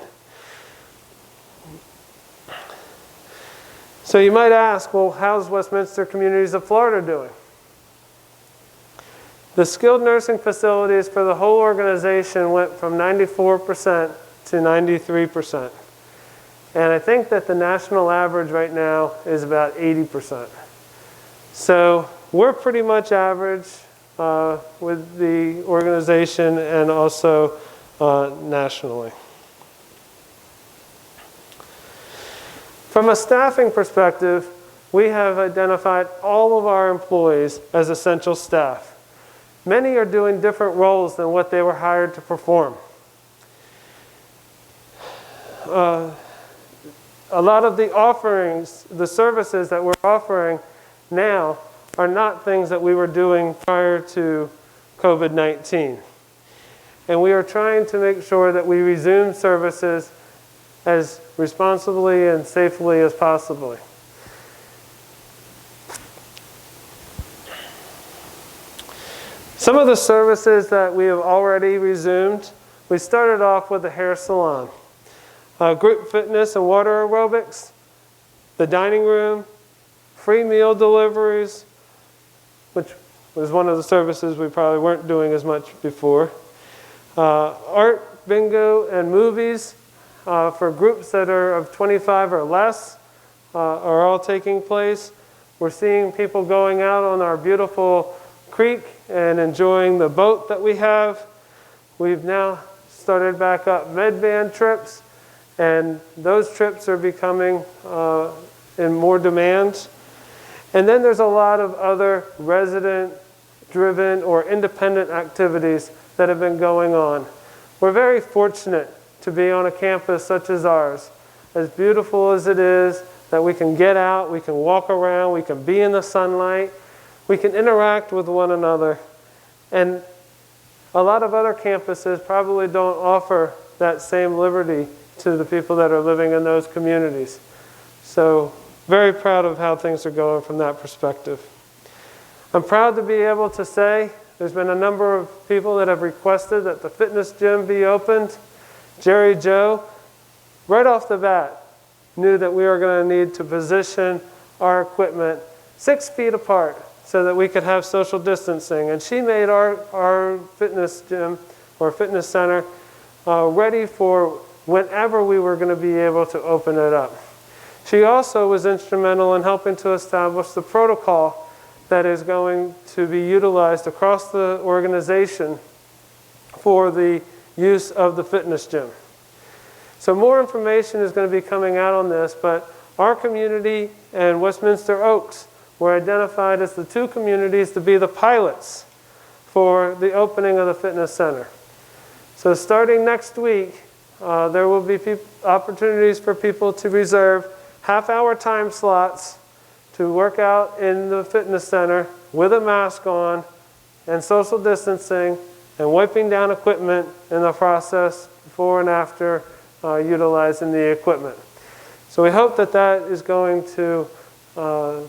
So you might ask, well, how's Westminster Communities of Florida doing? The skilled nursing facilities for the whole organization went from 94% to 93%. And I think that the national average right now is about 80%. So we're pretty much average with the organization and also nationally. From a staffing perspective, we have identified all of our employees as essential staff. Many are doing different roles than what they were hired to perform. A lot of the offerings, the services that we're offering now are not things that we were doing prior to COVID-19. And we are trying to make sure that we resume services as responsibly and safely as possible. Some of the services that we have already resumed, we started off with the hair salon, group fitness and water aerobics, the dining room, free meal deliveries, which was one of the services we probably weren't doing as much before, art, bingo, and movies for groups that are of 25 or less are all taking place. We're seeing people going out on our beautiful creek and enjoying the boat that we have. We've now started back up med van trips, And those trips are becoming in more demand. And then there's a lot of other resident-driven or independent activities that have been going on. We're very fortunate to be on a campus such as ours, as beautiful as it is, that we can get out, we can walk around, we can be in the sunlight, we can interact with one another. And a lot of other campuses probably don't offer that same liberty to the people that are living in those communities. So, very proud of how things are going from that perspective. I'm proud to be able to say there's been a number of people that have requested that the fitness gym be opened. Jerry Joe, right off the bat, knew that we were going to need to position our equipment 6 feet apart so that we could have social distancing. And she made our fitness gym or fitness center ready for whenever we were going to be able to open it up. She also was instrumental in helping to establish the protocol that is going to be utilized across the organization for the use of the fitness gym. So more information is going to be coming out on this, but our community and Westminster Oaks were identified as the 2 communities to be the pilots for the opening of the fitness center. So starting next week, there will be opportunities for people to reserve half-hour time slots to work out in the fitness center with a mask on and social distancing and wiping down equipment in the process before and after utilizing the equipment. So we hope that that is going to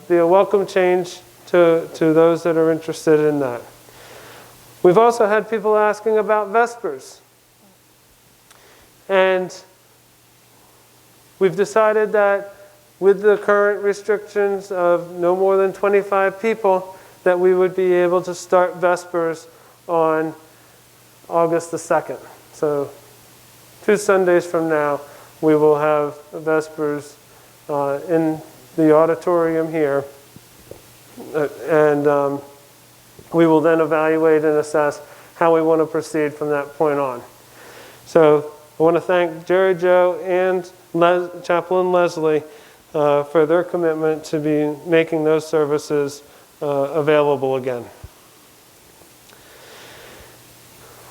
be a welcome change to those that are interested in that. We've also had people asking about Vespers. And we've decided that with the current restrictions of no more than 25 people, that we would be able to start Vespers on August the 2nd. So 2 Sundays from now, we will have Vespers in the auditorium here. And we will then evaluate and assess how we want to proceed from that point on. So I want to thank Jerry Joe and Chaplain Leslie for their commitment to be making those services available again.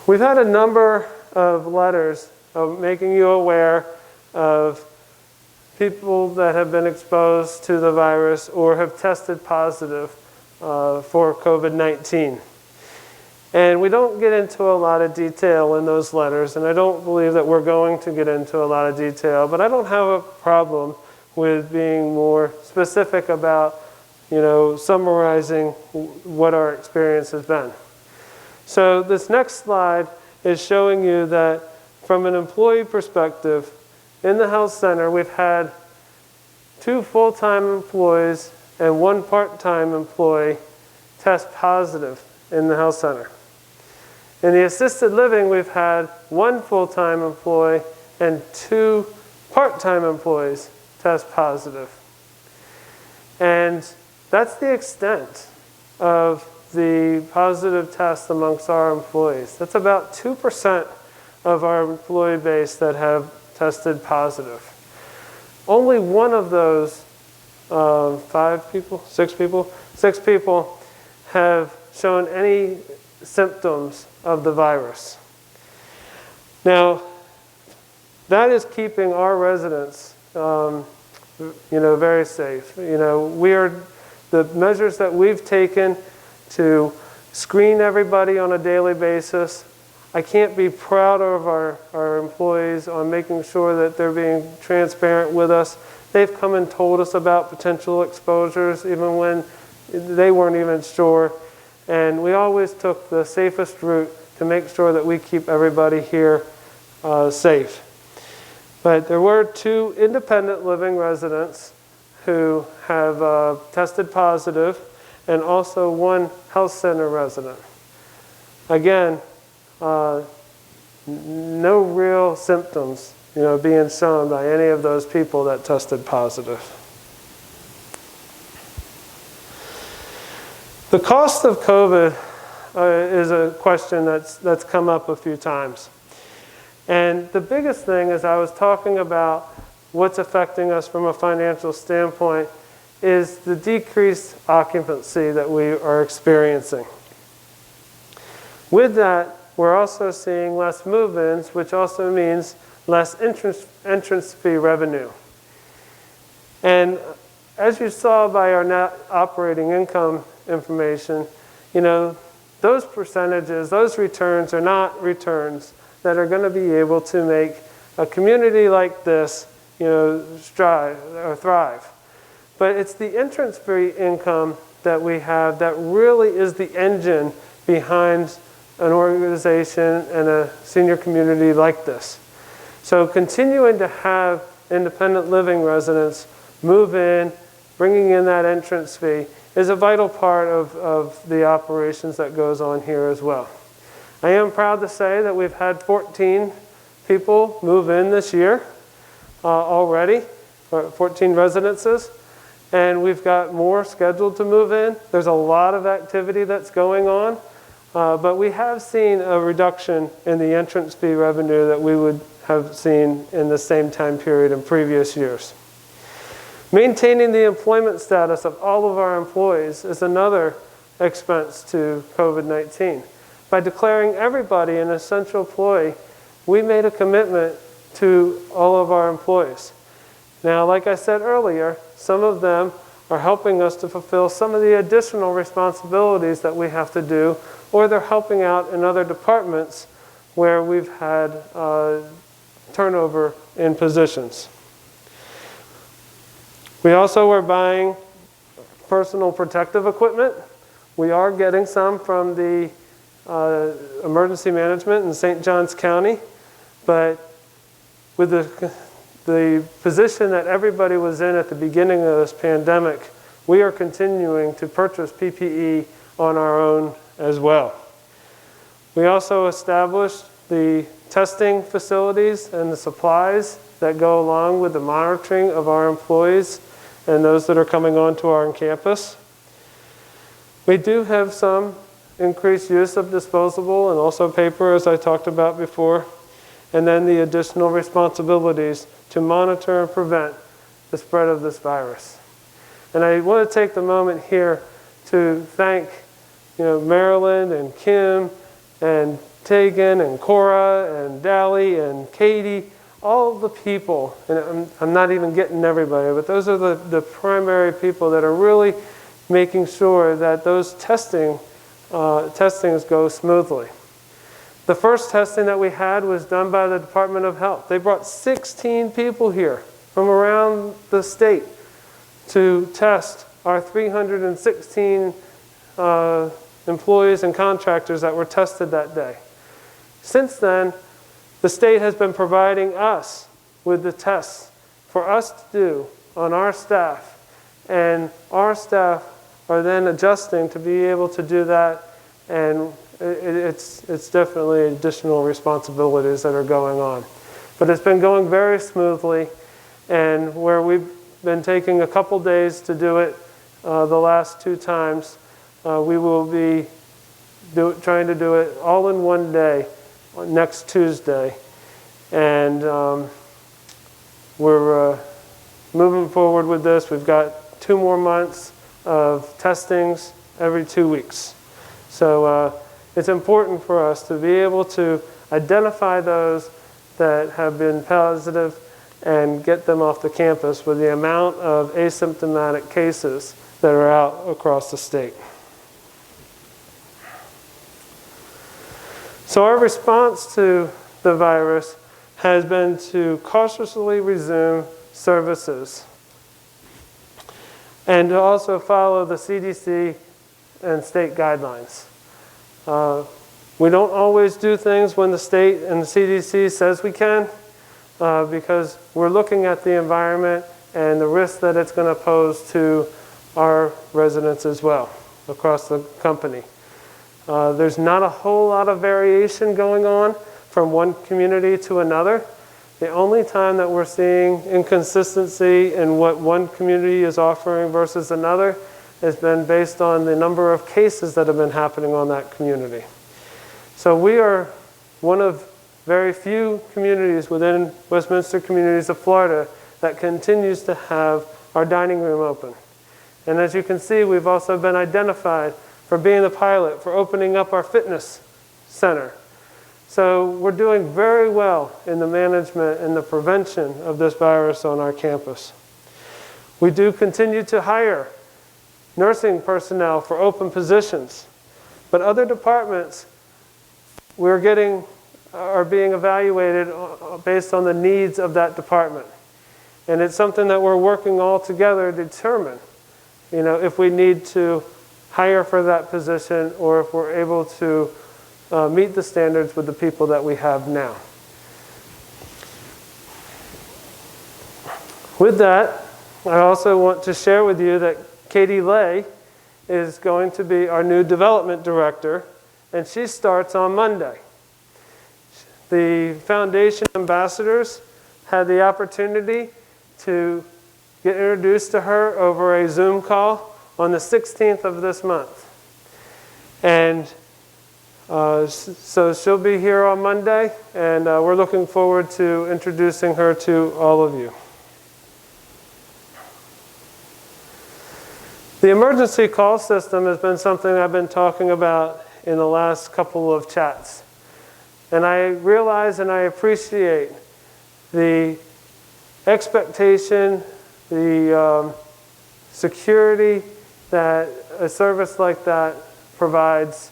We've had a number of letters making you aware of people that have been exposed to the virus or have tested positive for COVID-19. And we don't get into a lot of detail in those letters, and I don't believe that we're going to get into a lot of detail, but I don't have a problem with being more specific about, summarizing what our experience has been. So this next slide is showing you that from an employee perspective, in the health center, we've had 2 full-time employees and 1 part-time employee test positive in the health center. In the assisted living, we've had 1 full-time employee and 2 part-time employees test positive. And that's the extent of the positive tests amongst our employees. That's about 2% of our employee base that have tested positive. Only 1 of those 6 people have shown any symptoms of the virus. Now, that is keeping our residents, very safe. The measures that we've taken to screen everybody on a daily basis. I can't be prouder of our employees on making sure that they're being transparent with us. They've come and told us about potential exposures even when they weren't even sure. And we always took the safest route to make sure that we keep everybody here safe. But there were 2 independent living residents who have tested positive, and also 1 health center resident. Again, no real symptoms, being shown by any of those people that tested positive. The cost of COVID is a question that's come up a few times. And the biggest thing is I was talking about what's affecting us from a financial standpoint is the decreased occupancy that we are experiencing. With that, we're also seeing less move-ins, which also means less entrance fee revenue. And as you saw by our net operating income information, those percentages, those returns are not returns that are going to be able to make a community like this, strive or thrive. But it's the entrance fee income that we have that really is the engine behind an organization and a senior community like this. So continuing to have independent living residents move in, bringing in that entrance fee is a vital part of the operations that goes on here as well. I am proud to say that we've had 14 people move in this year already, 14 residences, and we've got more scheduled to move in. There's a lot of activity that's going on, but we have seen a reduction in the entrance fee revenue that we would have seen in the same time period in previous years. Maintaining the employment status of all of our employees is another expense to COVID-19. By declaring everybody an essential employee, we made a commitment to all of our employees. Now, like I said earlier, some of them are helping us to fulfill some of the additional responsibilities that we have to do, or they're helping out in other departments where we've had turnover in positions. We also are buying personal protective equipment. We are getting some from the emergency management in St. Johns County, but with the position that everybody was in at the beginning of this pandemic, we are continuing to purchase PPE on our own as well. We also established the testing facilities and the supplies that go along with the monitoring of our employees and those that are coming onto our campus. We do have some increased use of disposable and also paper, as I talked about before, and then the additional responsibilities to monitor and prevent the spread of this virus. And I want to take the moment here to thank Marilyn and Kim and Tegan and Cora and Dally and Katie, all the people, and I'm not even getting everybody, but those are the primary people that are really making sure that those testings go smoothly. The first testing that we had was done by the Department of Health. They brought 16 people here from around the state to test our 316 employees and contractors that were tested that day. Since then, the state has been providing us with the tests for us to do on our staff, and our staff are then adjusting to be able to do that, and it's definitely additional responsibilities that are going on. But it's been going very smoothly, and where we've been taking a couple days to do it the last 2 times, we will be trying to do it all in one day next Tuesday. And we're moving forward with this. We've got 2 more months of testings every 2 weeks. So it's important for us to be able to identify those that have been positive and get them off the campus with the amount of asymptomatic cases that are out across the state. So our response to the virus has been to cautiously resume services and to also follow the CDC and state guidelines. We don't always do things when the state and the CDC says we can, because we're looking at the environment and the risk that it's going to pose to our residents as well across the company. There's not a whole lot of variation going on from one community to another. The only time that we're seeing inconsistency in what one community is offering versus another has been based on the number of cases that have been happening on that community. So we are one of very few communities within Westminster Communities of Florida that continues to have our dining room open. And as you can see, we've also been identified for being the pilot for opening up our fitness center. So we're doing very well in the management and the prevention of this virus on our campus. We do continue to hire nursing personnel for open positions, but other departments are being evaluated based on the needs of that department. And it's something that we're working all together to determine, if we need to hire for that position or if we're able to meet the standards with the people that we have now. With that, I also want to share with you that Katie Lay is going to be our new development director, and she starts on Monday. The foundation ambassadors had the opportunity to get introduced to her over a Zoom call on the 16th of this month. And so she'll be here on Monday, and we're looking forward to introducing her to all of you. The emergency call system has been something I've been talking about in the last couple of chats. And I realize and I appreciate the expectation, the security that a service like that provides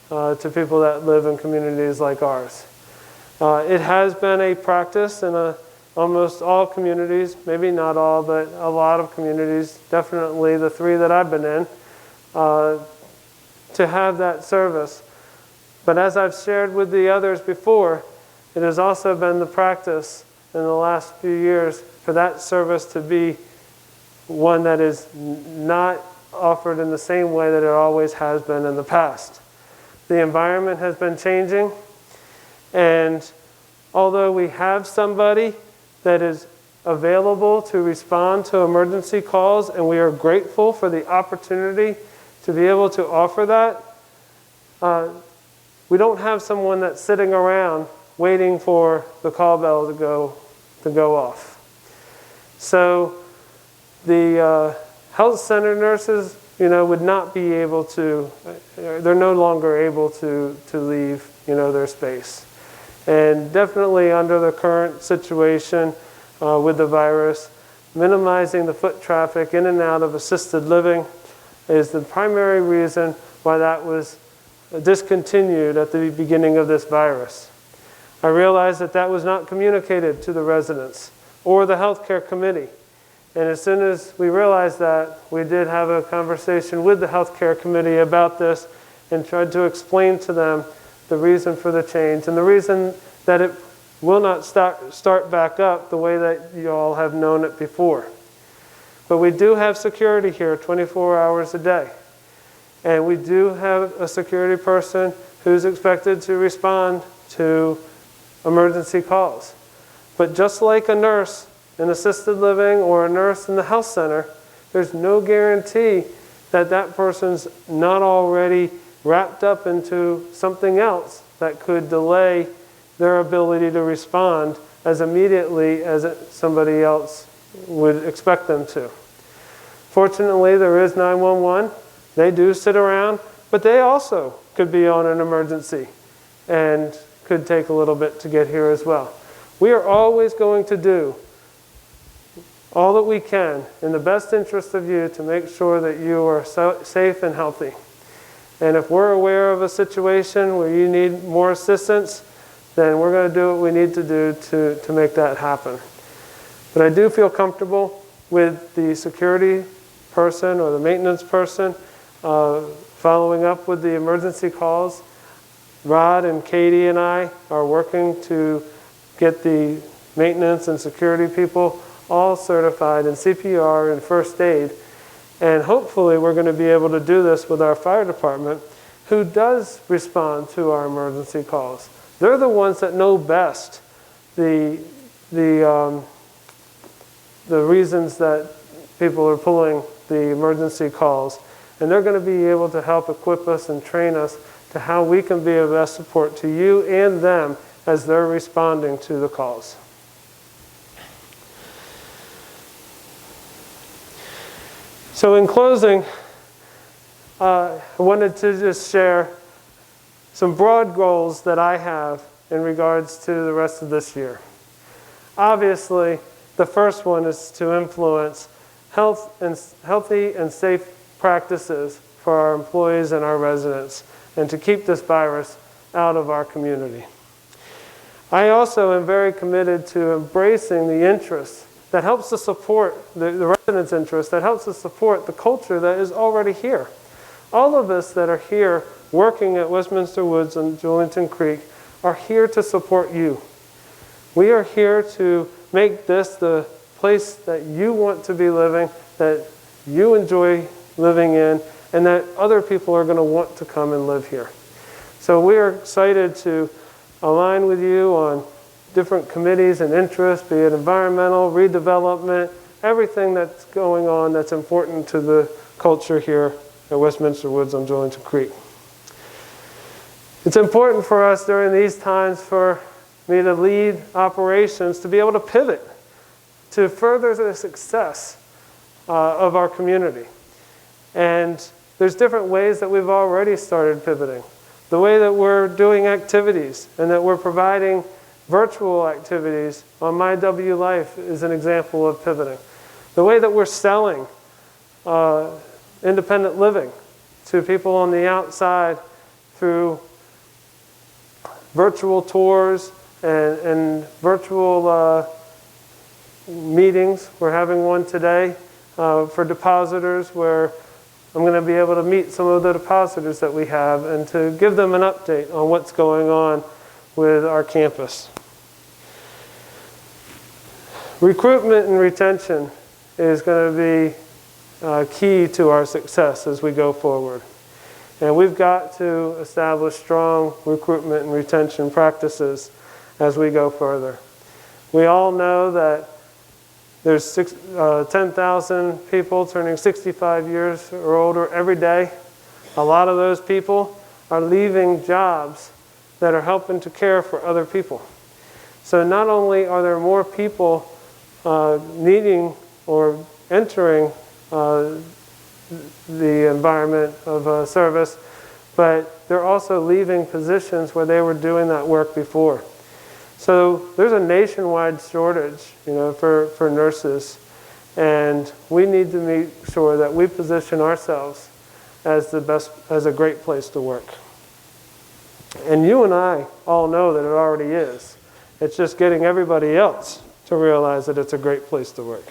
to people that live in communities like ours. It has been a practice in almost all communities, maybe not all, but a lot of communities, definitely the 3 that I've been in, to have that service. But as I've shared with the others before, it has also been the practice in the last few years for that service to be one that is not offered in the same way that it always has been in the past. The environment has been changing, and although we have somebody that is available to respond to emergency calls, and we are grateful for the opportunity to be able to offer that, we don't have someone that's sitting around waiting for the call bell to go off. So the health center nurses, would not be able to, they're no longer able to leave, their space. And definitely under the current situation with the virus, minimizing the foot traffic in and out of assisted living is the primary reason why that was discontinued at the beginning of this virus. I realized that was not communicated to the residents or the healthcare committee. And as soon as we realized that, we did have a conversation with the healthcare committee about this and tried to explain to them the reason for the change and the reason that it will not start back up the way that you all have known it before. But we do have security here 24 hours a day. And we do have a security person who's expected to respond to emergency calls. But just like a nurse in assisted living or a nurse in the health center, there's no guarantee that that person's not already wrapped up into something else that could delay their ability to respond as immediately as somebody else would expect them to. Fortunately, there is 911. They do sit around, but they also could be on an emergency and could take a little bit to get here as well. We are always going to do all that we can in the best interest of you to make sure that you are safe and healthy. And if we're aware of a situation where you need more assistance, then we're going to do what we need to do to make that happen. But I do feel comfortable with the security person or the maintenance person following up with the emergency calls. Rod and Katie and I are working to get the maintenance and security people all certified in CPR and first aid. And hopefully we're going to be able to do this with our fire department, who does respond to our emergency calls. They're the ones that know best the reasons that people are pulling the emergency calls. And they're going to be able to help equip us and train us to how we can be of best support to you and them as they're responding to the calls. So in closing, I wanted to just share some broad goals that I have in regards to the rest of this year. Obviously, the first one is to influence healthy and safe practices for our employees and our residents, and to keep this virus out of our community. I also am very committed to embracing the interest that helps to support the residents' interest, that helps to support the culture that is already here. All of us that are here working at Westminster Woods and Julington Creek are here to support you. We are here to make this the place that you want to be living, that you enjoy living in, and that other people are going to want to come and live here. So we are excited to align with you on different committees and interests, be it environmental, redevelopment, everything that's going on that's important to the culture here at Westminster Woods on Julington Creek. It's important for us during these times for me to lead operations to be able to pivot to further the success of our community. And there's different ways that we've already started pivoting. The way that we're doing activities and that we're providing virtual activities on My W Life is an example of pivoting. The way that we're selling independent living to people on the outside through virtual tours and virtual meetings. We're having one today for depositors where I'm going to be able to meet some of the depositors that we have and to give them an update on what's going on with our campus. Recruitment and retention is going to be key to our success as we go forward. And we've got to establish strong recruitment and retention practices as we go further. We all know that there's 10,000 people turning 65 years or older every day. A lot of those people are leaving jobs that are helping to care for other people. So not only are there more people needing or entering the environment of service, but they're also leaving positions where they were doing that work before. So there's a nationwide shortage, for nurses, and we need to make sure that we position ourselves as a great place to work. And you and I all know that it already is. It's just getting everybody else to realize that it's a great place to work.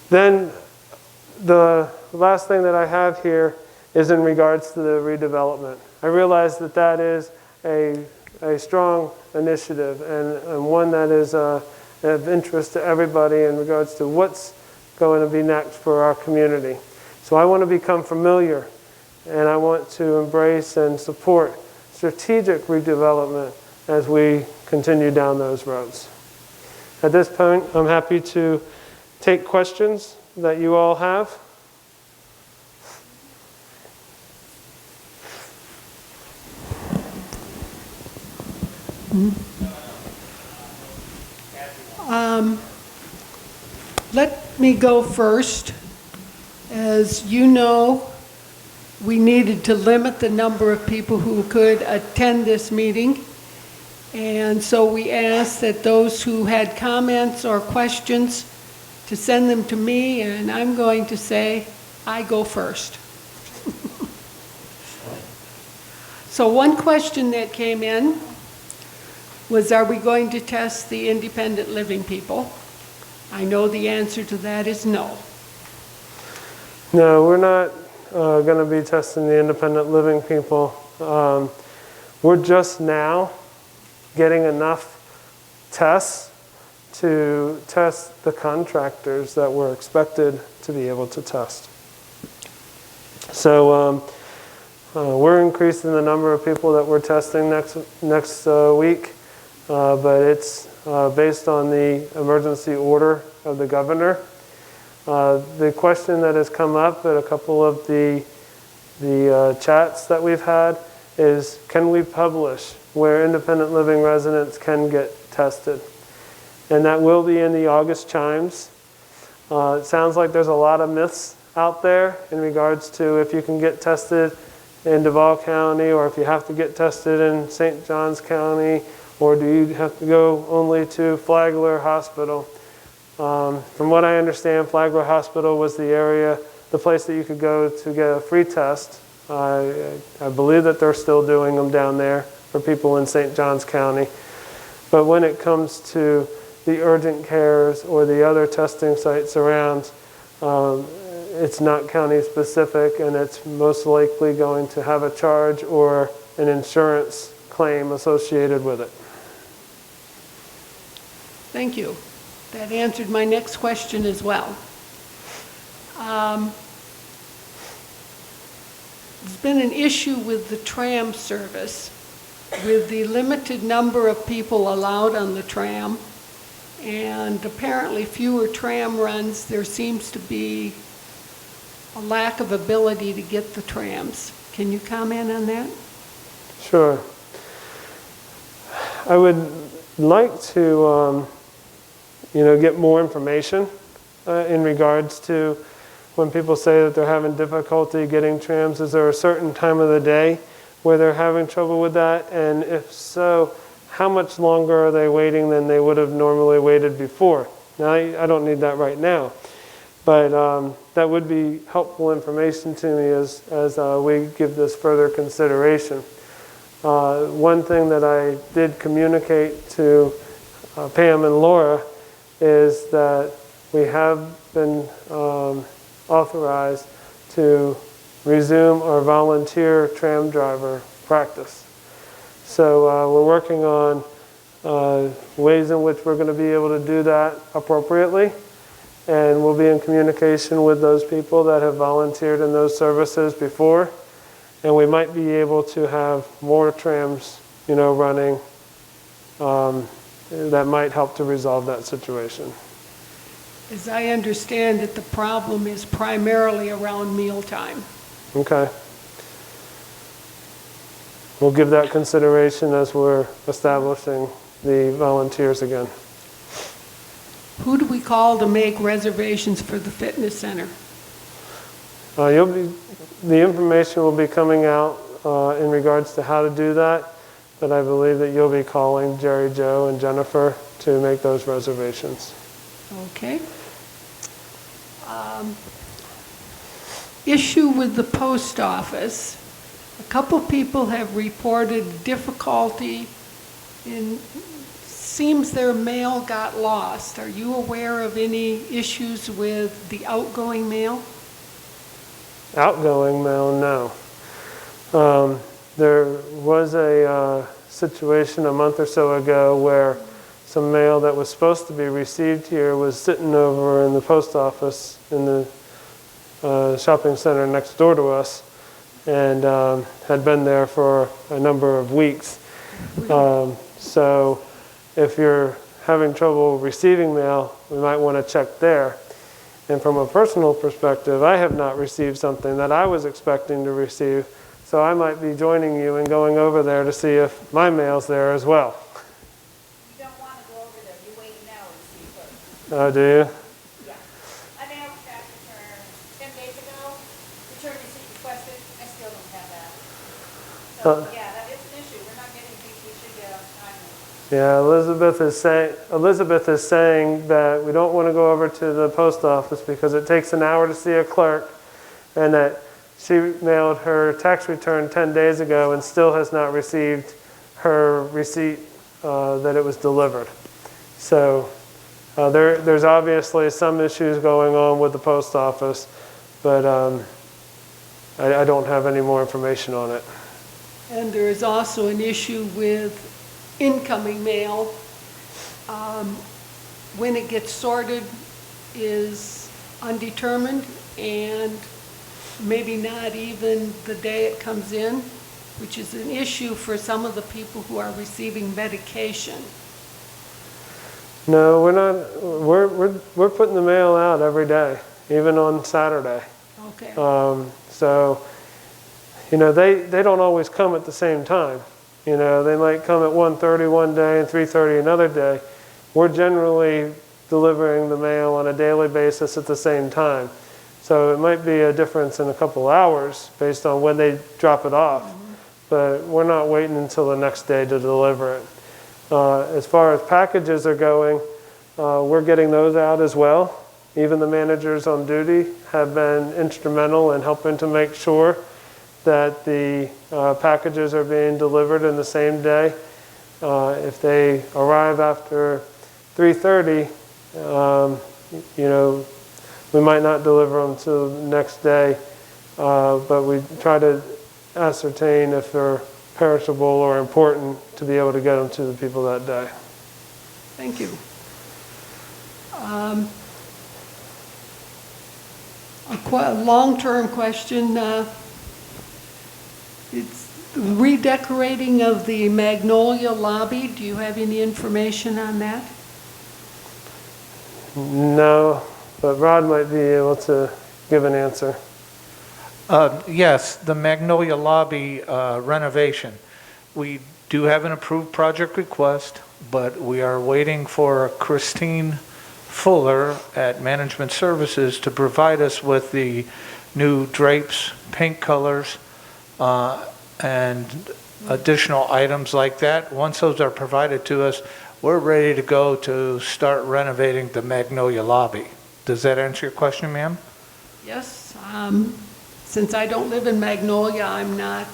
Then the last thing that I have here is in regards to the redevelopment. I realize that that is a strong initiative and one that is of interest to everybody in regards to what's going to be next for our community. So I want to become familiar, and I want to embrace and support strategic redevelopment as we continue down those roads. At this point, I'm happy to take questions that you all have. Let me go first. As you know, we needed to limit the number of people who could attend this meeting. And so we asked that those who had comments or questions to send them to me, and I'm going to say, I go first. So one question that came in was, are we going to test the independent living people? I know the answer to that is no. No, we're not going to be testing the independent living people. We're just now getting enough tests to test the contractors that we're expected to be able to test. So we're increasing the number of people that we're testing next week, but it's based on the emergency order of the governor. The question that has come up at a couple of the chats that we've had is, can we publish where independent living residents can get tested. And that will be in the August chimes. It sounds like there's a lot of myths out there in regards to if you can get tested in Duval County, or if you have to get tested in St. Johns County, or do you have to go only to Flagler Hospital. From what I understand, Flagler Hospital was the place that you could go to get a free test. I believe that they're still doing them down there for people in St. Johns County. But when it comes to the urgent cares or the other testing sites around, it's not county specific, and it's most likely going to have a charge or an insurance claim associated with it. Thank you. That answered my next question as well. There's been an issue with the tram service, with the limited number of people allowed on the tram, and apparently fewer tram runs. There seems to be a lack of ability to get the trams. Can you comment on that? Sure. I would like to get more information in regards to when people say that they're having difficulty getting trams. Is there a certain time of the day where they're having trouble with that? And if so, how much longer are they waiting than they would have normally waited before? Now, I don't need that right now, but that would be helpful information to me as we give this further consideration. One thing that I did communicate to Pam and Laura is that we have been authorized to resume our volunteer tram driver practice. So we're working on ways in which we're going to be able to do that appropriately, and we'll be in communication with those people that have volunteered in those services before, and we might be able to have more trams, running that might help to resolve that situation. As I understand it, the problem is primarily around mealtime. Okay. We'll give that consideration as we're establishing the volunteers again. Who do we call to make reservations for the fitness center? The information will be coming out in regards to how to do that, but I believe that you'll be calling Jerry, Joe, and Jennifer to make those reservations. Okay. Issue with the post office. A couple people have reported difficulty in, seems their mail got lost. Are you aware of any issues with the outgoing mail? Outgoing mail, no. There was a situation a month or so ago where some mail that was supposed to be received here was sitting over in the post office in the shopping center next door to us, and had been there for a number of weeks. So if you're having trouble receiving mail, we might want to check there. And from a personal perspective, I have not received something that I was expecting to receive, so I might be joining you and going over there to see if my mail's there as well. You don't want to go over there. You wait an hour to see first. Oh, do you? Yeah. I mailed a tax return 10 days ago. Return receipt requested. I still don't have that. So, yeah, that is an issue. We're not getting things we should get on time. Yeah, Elizabeth is saying that we don't want to go over to the post office because it takes an hour to see a clerk, and that she mailed her tax return 10 days ago and still has not received her receipt that it was delivered. So there's obviously some issues going on with the post office, but I don't have any more information on it. And there is also an issue with incoming mail. When it gets sorted is undetermined, and maybe not even the day it comes in, which is an issue for some of the people who are receiving medication. No, we're not. We're putting the mail out every day, even on Saturday. Okay. So, they don't always come at the same time. You know, they might come at 1:30 one day and 3:30 another day. We're generally delivering the mail on a daily basis at the same time. So it might be a difference in a couple hours based on when they drop it off. But we're not waiting until the next day to deliver it. As far as packages are going, we're getting those out as well. Even the managers on duty have been instrumental in helping to make sure that the packages are being delivered in the same day. If they arrive after 3:30, you know, we might not deliver them till the next day, but we try to ascertain if they're perishable or important to be able to get them to the people that day. Thank you. A long-term question. It's the redecorating of the Magnolia lobby. Do you have any information on that? No, but Rod might be able to give an answer. Yes, the Magnolia lobby renovation. We do have an approved project request, but we are waiting for Christine Fuller at Management Services to provide us with the new drapes, paint colors, and additional items like that. Once those are provided to us, we're ready to go to start renovating the Magnolia lobby. Does that answer your question, ma'am? Yes. Since I don't live in Magnolia, I'm not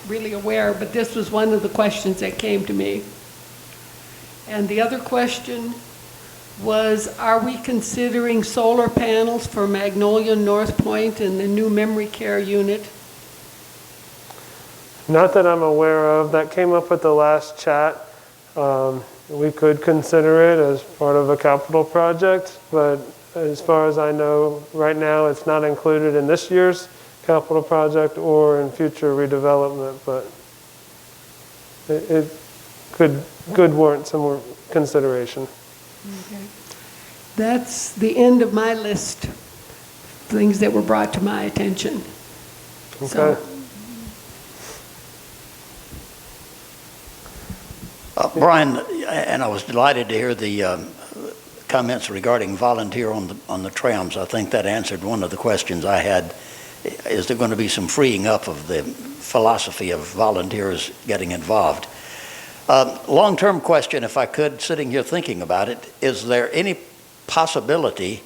really aware, but this was one of the questions that came to me. And the other question was, are we considering solar panels for Magnolia, North Point, and the new memory care unit? Not that I'm aware of. That came up at the last chat. We could consider it as part of a capital project, but as far as I know, right now it's not included in this year's capital project or in future redevelopment, but it could warrant some more consideration. Okay. That's the end of my list, things that were brought to my attention. Okay. So, Brian, and I was delighted to hear the comments regarding volunteer on the trams. I think that answered one of the questions I had. Is there going to be some freeing up of the philosophy of volunteers getting involved? Long-term question, if I could, sitting here thinking about it, is there any possibility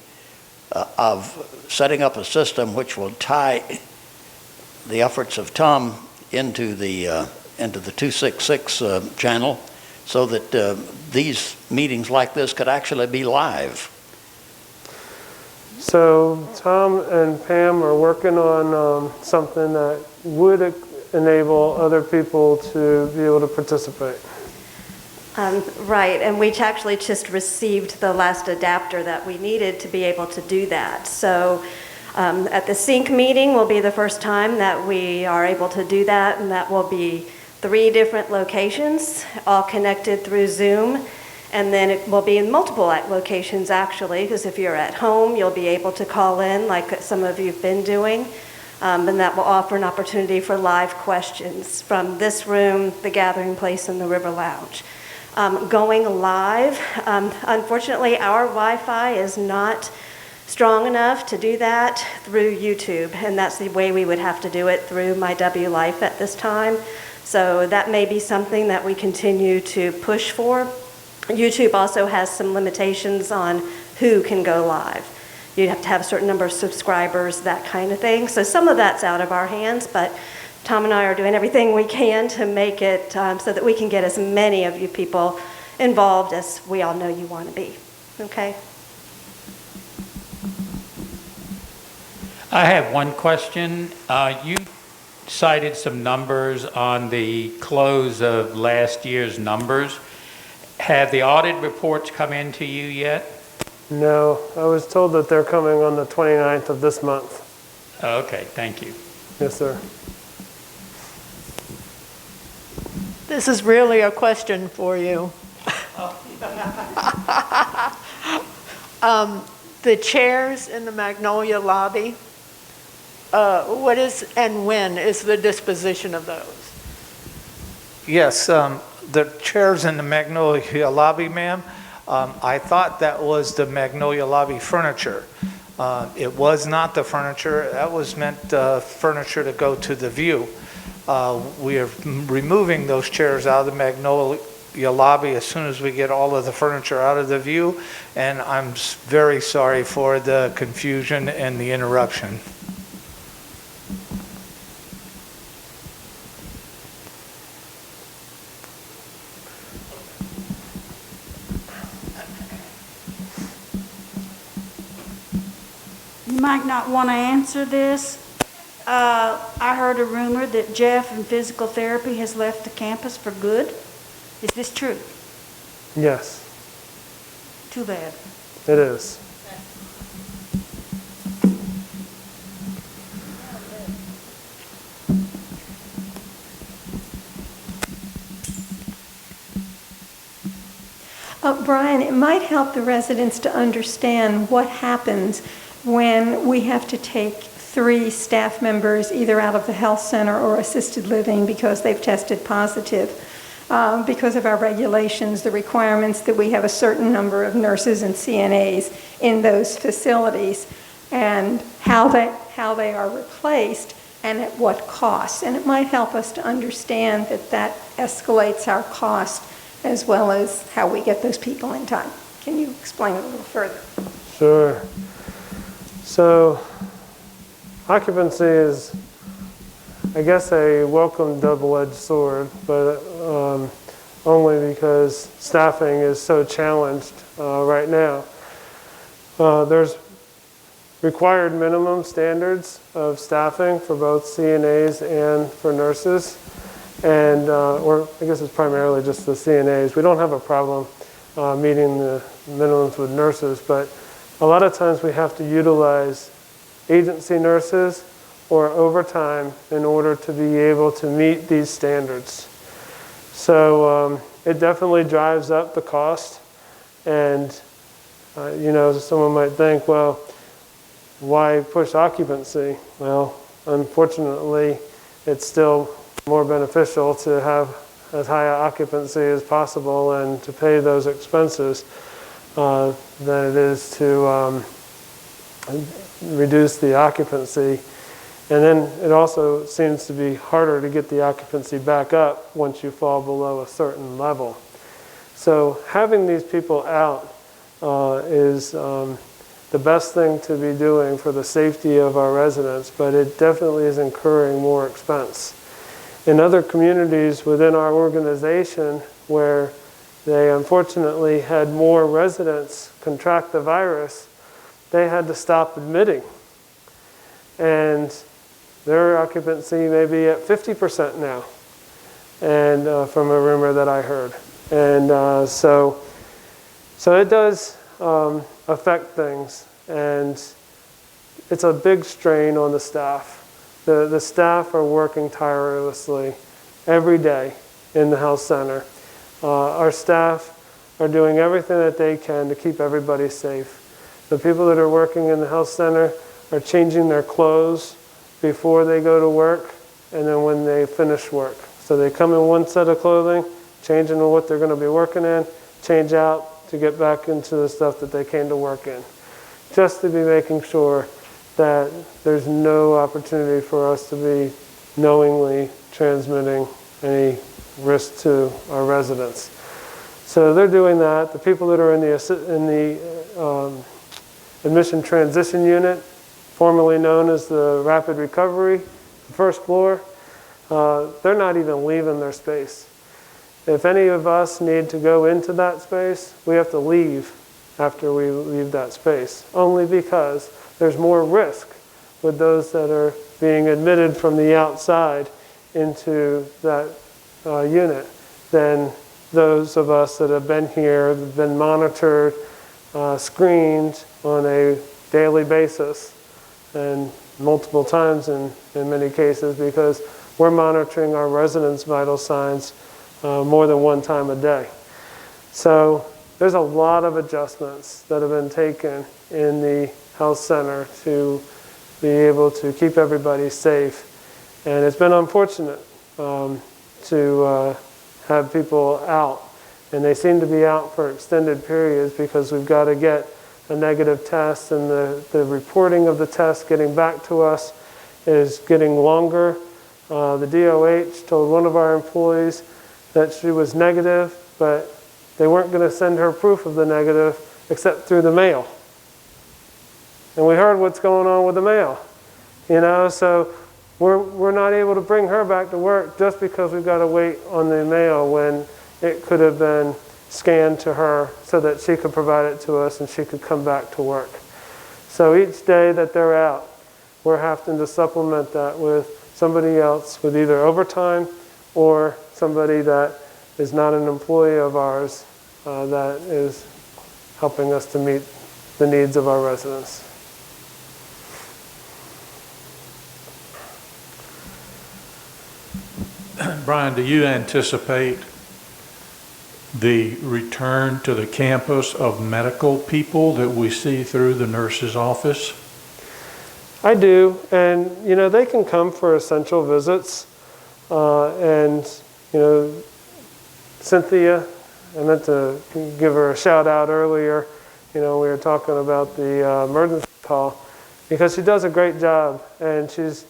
of setting up a system which will tie the efforts of Tom into the 266 channel so that these meetings like this could actually be live? So Tom and Pam are working on something that would enable other people to be able to participate. Right, and we actually just received the last adapter that we needed to be able to do that. So at the sync meeting will be the first time that we are able to do that, and that will be 3 different locations, all connected through Zoom. And then it will be in multiple locations, actually, because if you're at home, you'll be able to call in like some of you have been doing. And that will offer an opportunity for live questions from this room, the gathering place, and the River Lounge. Going live, unfortunately, our Wi-Fi is not strong enough to do that through YouTube, and that's the way we would have to do it through My W Life at this time. So that may be something that we continue to push for. YouTube also has some limitations on who can go live. You have to have a certain number of subscribers, that kind of thing. So some of that's out of our hands, but Tom and I are doing everything we can to make it so that we can get as many of you people involved as we all know you want to be. Okay? I have one question. You cited some numbers on the close of last year's numbers. Have the audit reports come in to you yet? No, I was told that they're coming on the 29th of this month. Okay, thank you. Yes, sir. This is really a question for you. The chairs in the Magnolia lobby, what is and when is the disposition of those? Yes, the chairs in the Magnolia lobby, ma'am, I thought that was the Magnolia lobby furniture. It was not the furniture. That was meant furniture to go to the view. We are removing those chairs out of the Magnolia lobby as soon as we get all of the furniture out of the view, and I'm very sorry for the confusion and the interruption. You might not want to answer this. I heard a rumor that Jeff in physical therapy has left the campus for good. Is this true? Yes, Too bad. it is. Brian, it might help the residents to understand what happens when we have to take 3 staff members either out of the health center or assisted living because they've tested positive. Because of our regulations, the requirements that we have a certain number of nurses and CNAs in those facilities, and how they are replaced and at what cost. And it might help us to understand that that escalates our cost as well as how we get those people in time. Can you explain a little further? Sure. So occupancy is, I guess, a welcome double-edged sword, but only because staffing is so challenged right now. There's required minimum standards of staffing for both CNAs and for nurses, and or I guess it's primarily just the CNAs. We don't have a problem meeting the minimums with nurses, but a lot of times we have to utilize agency nurses or overtime in order to be able to meet these standards. So it definitely drives up the cost, and you know, someone might think, well, why push occupancy? Well, unfortunately, it's still more beneficial to have as high occupancy as possible and to pay those expenses than it is to reduce the occupancy. And then it also seems to be harder to get the occupancy back up once you fall below a certain level. So having these people out is the best thing to be doing for the safety of our residents, but it definitely is incurring more expense. In other communities within our organization where they unfortunately had more residents contract the virus, they had to stop admitting. And their occupancy may be at 50% now, and from a rumor that I heard. And so it does affect things, and it's a big strain on the staff. The staff are working tirelessly every day in the health center. Our staff are doing everything that they can to keep everybody safe. The people that are working in the health center are changing their clothes before they go to work and then when they finish work. So they come in one set of clothing, change into what they're going to be working in, change out to get back into the stuff that they came to work in. Just to be making sure that there's no opportunity for us to be knowingly transmitting any risk to our residents. So they're doing that. The people that are in the admission transition unit, formerly known as the rapid recovery, the first floor, they're not even leaving their space. If any of us need to go into that space, we have to leave after we leave that space, only because there's more risk with those that are being admitted from the outside into that unit than those of us that have been here, have been monitored, screened on a daily basis, and multiple times in many cases, because we're monitoring our residents' vital signs more than one time a day. So there's a lot of adjustments that have been taken in the health center to be able to keep everybody safe. And it's been unfortunate to have people out. And they seem to be out for extended periods because we've got to get a negative test, and the reporting of the test getting back to us is getting longer. The DOH told one of our employees that she was negative, but they weren't going to send her proof of the negative except through the mail. And we heard what's going on with the mail, so we're not able to bring her back to work just because we've got to wait on the mail when it could have been scanned to her so that she could provide it to us and she could come back to work. So each day that they're out, we're having to supplement that with somebody else with either overtime or somebody that is not an employee of ours that is helping us to meet the needs of our residents. Brian, do you anticipate the return to the campus of medical people that we see through the nurse's office? I do, and they can come for essential visits, and Cynthia, I meant to give her a shout out earlier. We were talking about the emergency call because she does a great job, and she's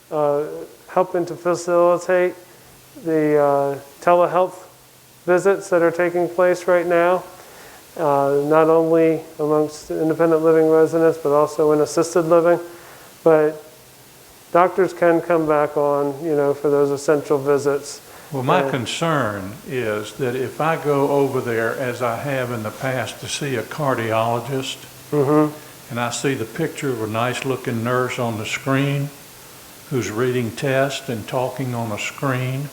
helping to facilitate the telehealth visits that are taking place right now, not only amongst independent living residents, but also in assisted living. But doctors can come back on, for those essential visits. Well, my concern is that if I go over there, as I have in the past, to see a cardiologist, and I see the picture of a nice-looking nurse on the screen who's reading tests and talking on a screen,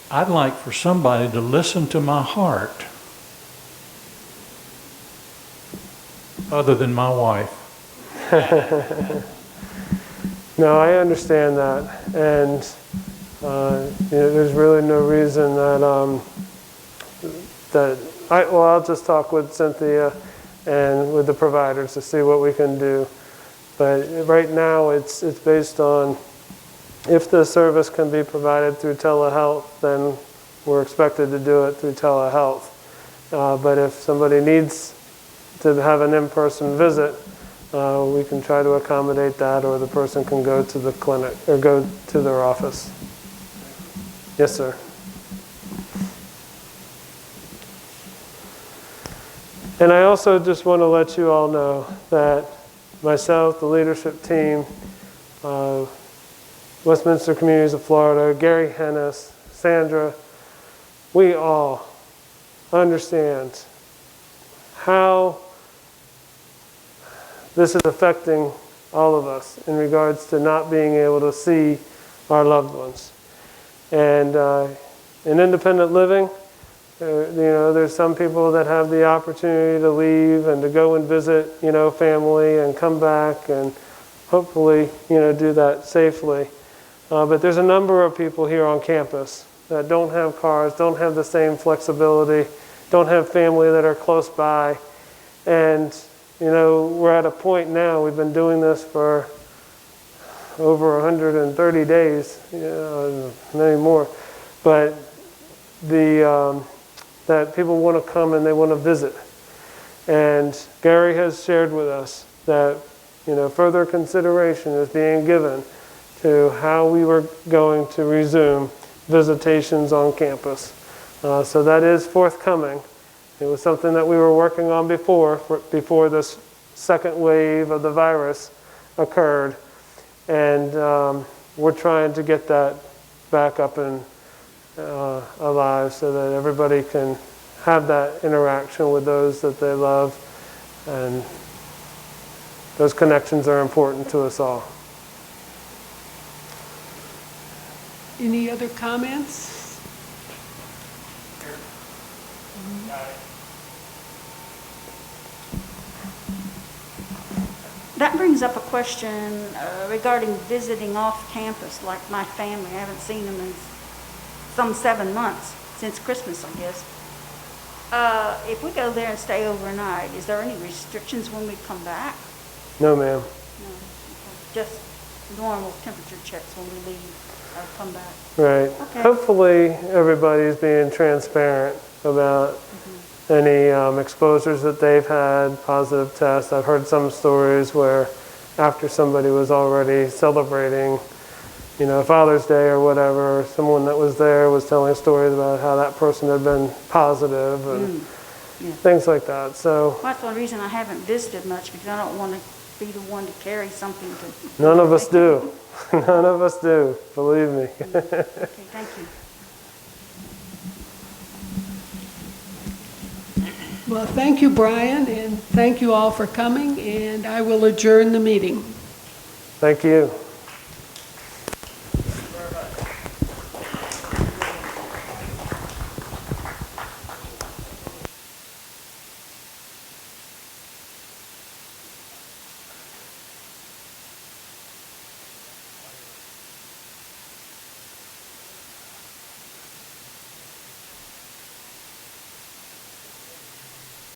I'd like for somebody to listen to my heart other than my wife. No, I understand that, and there's really no reason I'll just talk with Cynthia and with the providers to see what we can do. But right now, it's based on if the service can be provided through telehealth, then we're expected to do it through telehealth. But if somebody needs to have an in-person visit, we can try to accommodate that, or the person can go to the clinic or go to their office. Yes, sir. And I also just want to let you all know that myself, the leadership team, Westminster Communities of Florida, Gary Hennis, Sandra, we all understand how this is affecting all of us in regards to not being able to see our loved ones. And in independent living, there's some people that have the opportunity to leave and to go and visit, family and come back and hopefully, do that safely. But there's a number of people here on campus that don't have cars, don't have the same flexibility, don't have family that are close by. And, we're at a point now, we've been doing this for over 130 days, many more. But that people want to come and they want to visit. And Gary has shared with us that, further consideration is being given to how we were going to resume visitations on campus. So that is forthcoming. It was something that we were working on before this second wave of the virus occurred. And we're trying to get that back up and alive so that everybody can have that interaction with those that they love. And those connections are important to us all. Any other comments? That brings up a question regarding visiting off campus, like my family. I haven't seen them in some 7 months, since Christmas, I guess. If we go there and stay overnight, is there any restrictions when we come back? No, ma'am. No, just normal temperature checks when we leave. or come back. Right. Okay. Hopefully, everybody's being transparent about any exposures that they've had, positive tests. I've heard some stories where after somebody was already celebrating, Father's Day or whatever, someone that was there was telling stories about how that person had been positive and things like that. So Well, that's one reason I haven't visited much, because I don't want to be the one to carry something to. none of us do. None of us do, believe me. Okay, thank you. Well, thank you, Brian, and thank you all for coming, and I will adjourn the meeting. Thank you.